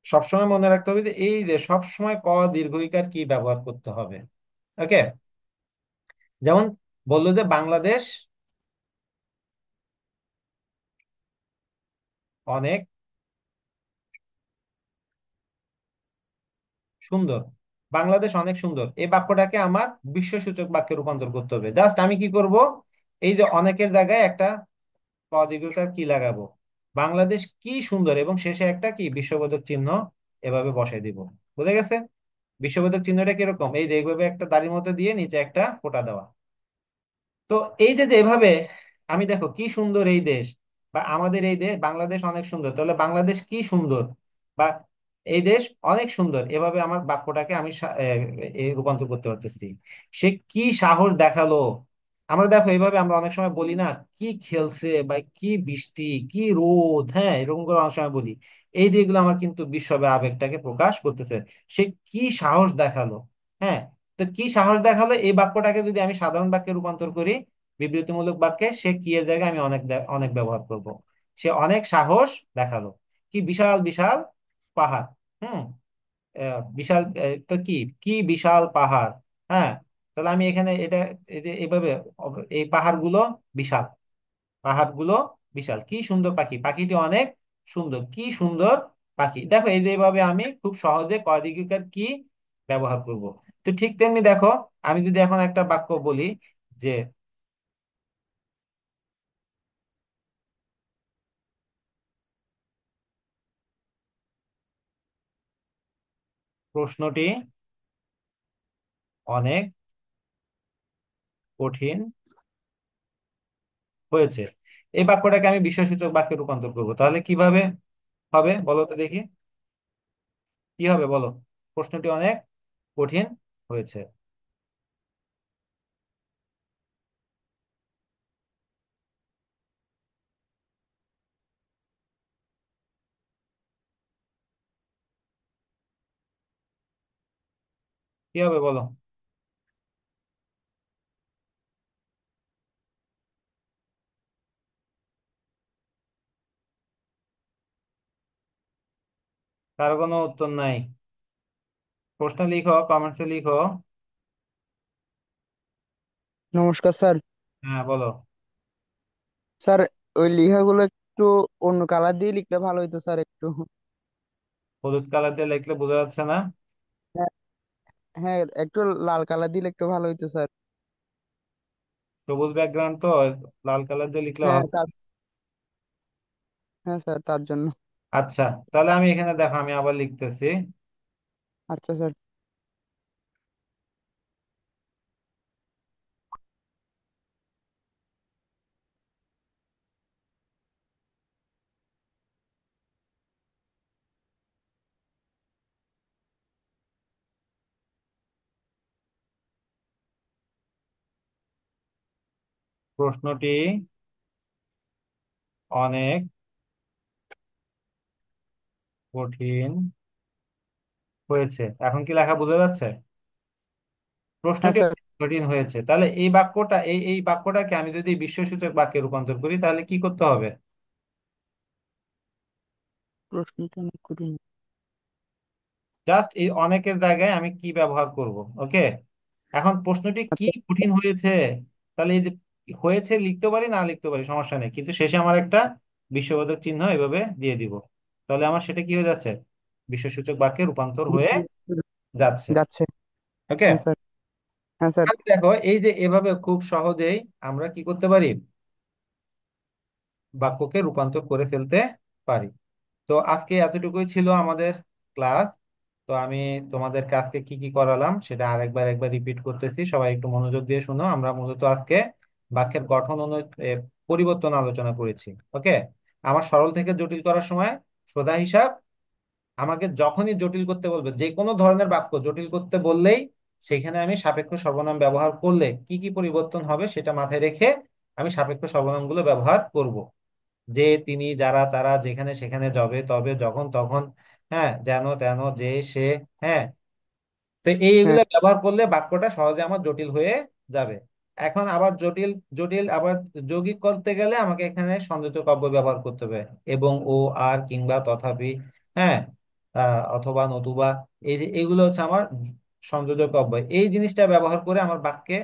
সবসময় মনে রাখতে হবে যে এই যে সবসময় ক দীর্ঘইকার কি ব্যবহার করতে হবে। ওকে, যেমন বললো যে বাংলাদেশ অনেক সুন্দর। বাংলাদেশ অনেক সুন্দর, এই বাক্যটাকে আমার বিস্ময়সূচক বাক্যে রূপান্তর করতে হবে। জাস্ট আমি কি করব, এই যে অনেকের জায়গায় একটা ক দীর্ঘইকার কি লাগাবো, বাংলাদেশ কি সুন্দর, এবং শেষে একটা কি বিস্ময়বোধক চিহ্ন এভাবে বসাই দিব। বুঝে গেছে? বিস্ময়বোধক চিহ্নটা কিরকম, এই যে এইভাবে একটা দাড়ির মতো দিয়ে নিচে একটা ফোঁটা দেওয়া। তো এই যে যে এভাবে আমি, দেখো কি সুন্দর এই দেশ, বা আমাদের এই দেশ বাংলাদেশ অনেক সুন্দর, তাহলে বাংলাদেশ কি সুন্দর, বা এই দেশ অনেক সুন্দর, এভাবে আমার বাক্যটাকে আমি রূপান্তর করতে পারতেছি। সে কি সাহস দেখালো। আমরা দেখো এইভাবে আমরা অনেক সময় বলি না, কি খেলছে, বা কি বৃষ্টি, কি রোদ, হ্যাঁ, এরকম করে অনেক সময় বলি। এই দিকগুলো আমার কিন্তু বিশ্ববে আবেগটাকে প্রকাশ করতেছে। সে কি সাহস দেখালো। হ্যাঁ, তো কি সাহস দেখালো, এই বাক্যটাকে যদি আমি সাধারণ বাক্যে রূপান্তর করি, বিবৃতিমূলক বাক্যে, সে কি এর জায়গায় আমি অনেক অনেক ব্যবহার করব। সে অনেক সাহস দেখালো। কি বিশাল বিশাল পাহাড়। হুম, বিশাল, তো কি কি বিশাল পাহাড়। হ্যাঁ, তাহলে আমি এখানে এটা এই যে এইভাবে এই পাহাড়গুলো বিশাল, পাহাড়গুলো বিশাল, কি সুন্দর পাখি, পাখিটি অনেক সুন্দর, কি সুন্দর পাখি। দেখো এই যে এইভাবে আমি খুব সহজে কয়দিঘিকার কি ব্যবহার করব। তো ঠিক তেমনি দেখো, আমি যদি এখন একটা বাক্য বলি যে প্রশ্নটি অনেক কঠিন হয়েছে, এই বাক্যটাকে আমি বিস্ময়সূচক বাক্যে রূপান্তর করবো, তাহলে কিভাবে হবে বলো তো দেখি, কি হবে বলো? প্রশ্নটি অনেক কঠিন হয়েছে, কি হবে বলো? কারো কোনো উত্তর নাই? প্রশ্ন লিখো, কমেন্টসে লিখো। নমস্কার স্যার। হ্যাঁ, বলো। স্যার, ওই লেখাগুলো একটু অন্য কালার দিয়ে লিখলে ভালো হতো স্যার, একটু। হলুদ কালার দিয়ে লিখলে বোঝা যাচ্ছে না? হ্যাঁ, হ্যাঁ, একটু লাল কালার দিলে একটু ভালো হতো স্যার। সবুজ ব্যাকগ্রাউন্ড তো, লাল কালার দিয়ে লিখলে হ্যাঁ ভালো। হ্যাঁ স্যার, তার জন্য। আচ্ছা, তাহলে আমি এখানে দেখো, আমি আবার লিখতেছি। আচ্ছা স্যার। প্রশ্নটি অনেক কঠিন হয়েছে। এখন কি লেখা বোঝা যাচ্ছে? হ্যাঁ প্রশ্নটি স্যার। অনেক কঠিন হয়েছে, তাহলে এই বাক্যটা, এই বাক্যটাকে আমি যদি বিশ্বসূচক বাক্যে রূপান্তর করি তাহলে কি করতে হবে? প্রশ্নটা অনেক কঠিন। জাস্ট এই অনেকের জায়গায় আমি কি ব্যবহার করব? ওকে। এখন প্রশ্নটি কি আচ্ছা। কঠিন হয়েছে, তাহলে এই যে হয়েছে লিখতে পারি, না লিখতে পারি, সমস্যা নেই, কিন্তু শেষে আমার একটা বিশ্ববোধক চিহ্ন এভাবে দিয়ে দিব। তাহলে আমার সেটা কি হয়ে যাচ্ছে? বিশ্বসূচক বাক্যে রূপান্তর হয়ে যাচ্ছে। যাচ্ছে। ওকে। হ্যাঁ স্যার। হ্যাঁ স্যার। দেখো, এই যে এভাবে খুব সহজেই আমরা কি করতে পারি, বাক্যকে রূপান্তর করে ফেলতে পারি। তো আজকে এতটুকুই ছিল আমাদের ক্লাস। তো আমি তোমাদেরকে আজকে কি কি করালাম সেটা একবার রিপিট করতেছি, সবাই একটু মনোযোগ দিয়ে শুনো। আমরা মূলত আজকে বাক্যের গঠন পরিবর্তন আলোচনা করেছি। ওকে। আমার সরল থেকে জটিল করার সময় সোজা হিসাব, আমাকে যখনই জটিল করতে বলবে, যে কোনো ধরনের বাক্য জটিল করতে বললেই সেখানে আমি সাপেক্ষ সর্বনাম ব্যবহার করলে কি কি পরিবর্তন হবে সেটা মাথায় রেখে আমি সাপেক্ষ সর্বনামগুলো ব্যবহার করব। যে, তিনি, যারা, তারা, যেখানে, সেখানে, যবে, তবে, যখন, তখন, হ্যাঁ, যেন, তেন, যে, সে, হ্যাঁ। তো এইগুলো হ্যাঁ। ব্যবহার করলে বাক্যটা সহজে আমার জটিল হয়ে যাবে। এখন আবার জটিল জটিল আবার যৌগিক করতে গেলে আমাকে এখানে সংযোজক অব্যয় ব্যবহার করতে হবে। এবং, ও, আর, কিংবা, তথাপি, হ্যাঁ, অথবা, নতুবা, এই যে এগুলো হচ্ছে আমার সংযোজক অব্যয়। এই জিনিসটা ব্যবহার করে আমার বাক্যে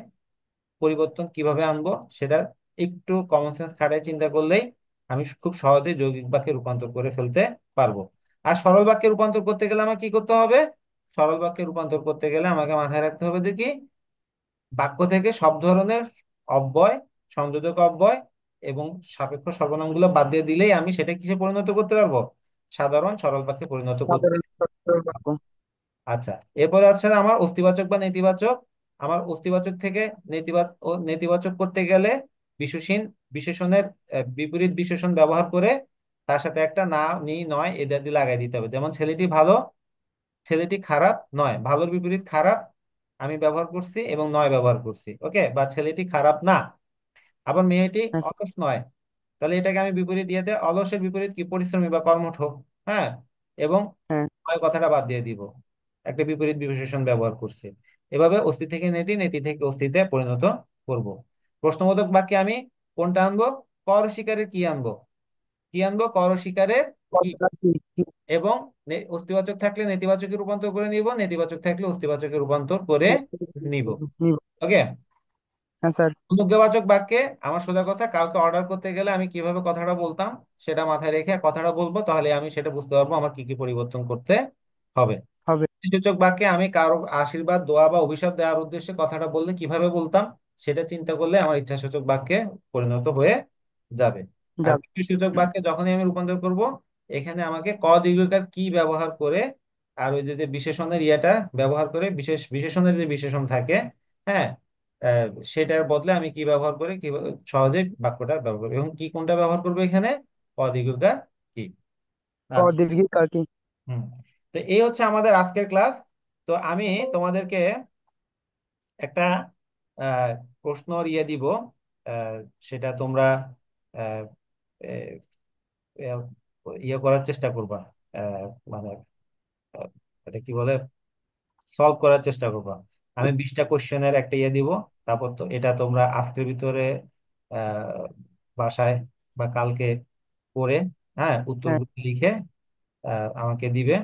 পরিবর্তন কিভাবে আনবো সেটা একটু কমন সেন্স খাটায় চিন্তা করলেই আমি খুব সহজেই যৌগিক বাক্যে রূপান্তর করে ফেলতে পারবো। আর সরল বাক্যে রূপান্তর করতে গেলে আমার কি করতে হবে? সরল বাক্যে রূপান্তর করতে গেলে আমাকে মাথায় রাখতে হবে যে কি, বাক্য থেকে সব ধরনের অব্যয়, সংযোজক অব্যয় এবং সাপেক্ষ সর্বনামগুলো বাদ দিয়ে দিলেই আমি সেটা কিসে পরিণত করতে পারবো? সাধারণ সরল বাক্যে পরিণত করতে। সাধারণ পারবো। আচ্ছা, এরপরে আছে আমার অস্তিবাচক বা নেতিবাচক। আমার অস্তিবাচক থেকে নেতিবাচক করতে গেলে বিশেষণ বিশেষণের বিপরীত বিশেষণ ব্যবহার করে তার সাথে একটা না, নি, নয় ইত্যাদি লাগাই দিতে হবে। যেমন ছেলেটি ভালো, ছেলেটি খারাপ নয়, ভালোর বিপরীত খারাপ আমি ব্যবহার করছি এবং নয় ব্যবহার করছি। ওকে। বা ছেলেটি খারাপ না। আবার মেয়েটি হ্যাঁ স্যার। অলস নয়, তাহলে এটাকে আমি বিপরীত দিয়েতে, অলসের বিপরীত কি? পরিশ্রমী বা কর্মঠ। হ্যাঁ। এবং হ্যাঁ নয় কথাটা বাদ দিয়ে দিব, একটা বিপরীত বিশেষণ ব্যবহার করছি। এভাবে অস্থি থেকে নেতি, নেতি থেকে অস্থিতে পরিণত করব। প্রশ্নবোধক বাক্যে আমি কোনটা আনবো? কর শিকারের কি আনবো? কি আনবো? কর শিকারের কি। কতটা এবং অস্তিবাচক থাকলে নেতিবাচকে রূপান্তর করে নিব, নেতিবাচক থাকলে অস্তিবাচকে রূপান্তর করে নিব। নিব। ওকে। হ্যাঁ স্যার। অনুজ্ঞাবাচক বাক্যে আমার সোজা কথা, কাউকে অর্ডার করতে গেলে আমি কিভাবে কথাটা বলতাম সেটা মাথায় রেখে কথাটা বলবো, তাহলে আমি সেটা বুঝতে পারবো আমার কি কি পরিবর্তন করতে হবে। হবে। সূচক বাক্যে আমি কারো আশীর্বাদ, দোয়া বা অভিশাপ দেওয়ার উদ্দেশ্যে কথাটা বললে কিভাবে বলতাম সেটা চিন্তা করলে আমার ইচ্ছাসূচক বাক্যে পরিণত হয়ে যাবে। আর যাবে। সূচক বাক্যে যখনই আমি রূপান্তর করব, এখানে আমাকে ক দীর্ঘিকার কি ব্যবহার করে আর ওই যে যে বিশেষণের ইয়েটা ব্যবহার করে, বিশেষণের যে বিশেষণ থাকে, হ্যাঁ, আহ, সেটার বদলে আমি কি ব্যবহার করে কি সহজে বাক্যটা ব্যবহার করবো এবং কি কোনটা ব্যবহার করবো এখানে? ক দীর্ঘিকার কি। আচ্ছা। অদীর্ঘিক আর কি। হুম। তো এই হচ্ছে আমাদের আজকের ক্লাস। তো আমি তোমাদেরকে একটা আহ, প্রশ্ন ইয়ে দিব। আহ, সেটা তোমরা আহ, এ- এ- ইয়ে করার চেষ্টা করবা। আহ, মানে আহ, এটা কি বলে, সলভ করার চেষ্টা করবা। আমি 20টা কোশ্চেনের একটা ইয়ে দিব। তারপর তো এটা তোমরা আজকের ভিতরে আহ, বাসায় বা কালকে করে, হ্যাঁ, হ্যাঁ। উত্তরগুলো লিখে আমাকে দিবে।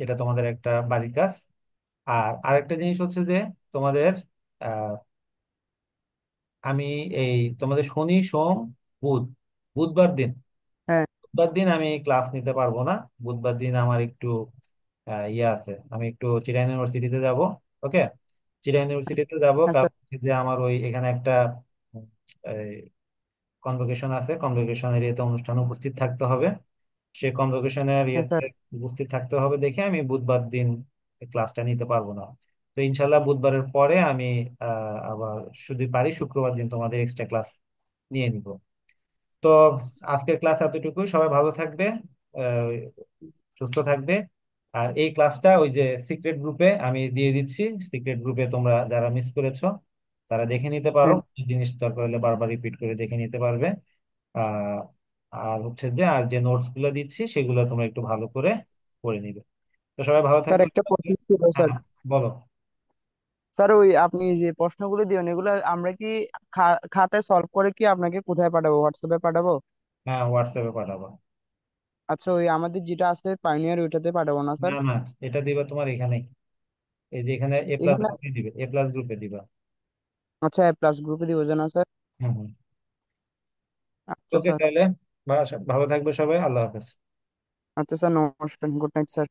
এটা তোমাদের একটা বাড়ির কাজ। আর আরেকটা জিনিস হচ্ছে যে তোমাদের আহ, আমি এই তোমাদের শনি সোম বুধ, বুধবার দিন, হ্যাঁ। বুধবার দিন আমি ক্লাস নিতে পারবো না। বুধবার দিন আমার একটু ইয়ে আছে, আমি একটু চিরাং ইউনিভার্সিটিতে যাব। ওকে, চিরাং ইউনিভার্সিটিতে যাব হ্যাঁ কারণ স্যার। হচ্ছে যে আমার ওই এখানে একটা কনভোকেশন আছে, কনভোকেশন এরিয়াতে অনুষ্ঠানে উপস্থিত থাকতে হবে। সেই কনভোকেশনের হ্যাঁ ইয়েতে স্যার। উপস্থিত থাকতে হবে দেখে আমি বুধবার দিন ক্লাসটা নিতে পারবো না। তো ইনশাল্লাহ বুধবারের পরে আমি আবার যদি পারি শুক্রবার দিন তোমাদের এক্সট্রা ক্লাস নিয়ে নিব। তো আজকের ক্লাস এতটুকুই, সবাই ভালো থাকবে, আহ, সুস্থ থাকবে। আর এই ক্লাসটা ওই যে সিক্রেট গ্রুপে আমি দিয়ে দিচ্ছি, সিক্রেট গ্রুপে তোমরা যারা মিস করেছো তারা দেখে নিতে পারো, হ্যাঁ এই জিনিস দরকার হলে বারবার রিপিট করে দেখে নিতে পারবে। আহ আর হচ্ছে যে আর যে নোটস গুলো দিচ্ছি সেগুলো তোমরা একটু ভালো করে পড়ে নিবে। তো সবাই ভালো স্যার, থাকবে। একটা প্রশ্ন ছিল হ্যাঁ স্যার। হ্যাঁ, বলো। স্যার, ওই আপনি যে প্রশ্নগুলো দিবেন এগুলো আমরা কি খাতায় সলভ করে কি আপনাকে কোথায় পাঠাবো, হোয়াটসঅ্যাপে পাঠাবো? হ্যাঁ, হোয়াটসঅ্যাপে পাঠাবো। আচ্ছা, ওই আমাদের যেটা আছে পাইনিয়ার ওইটাতে পাঠাবো না স্যার? না না, এটা দিবা তোমার এখানে, এই যে এখানে এ প্লাস এখানে? গ্রুপে দিবে, এ প্লাস গ্রুপে দিবা। আচ্ছা, প্লাস গ্রুপে দিব না স্যার? হুম হুম। আচ্ছা ওকে স্যার। তাহলে, ভালো থাকবে সবাই, আল্লাহ হাফেজ। আচ্ছা স্যার, নমস্কার, গুড নাইট স্যার।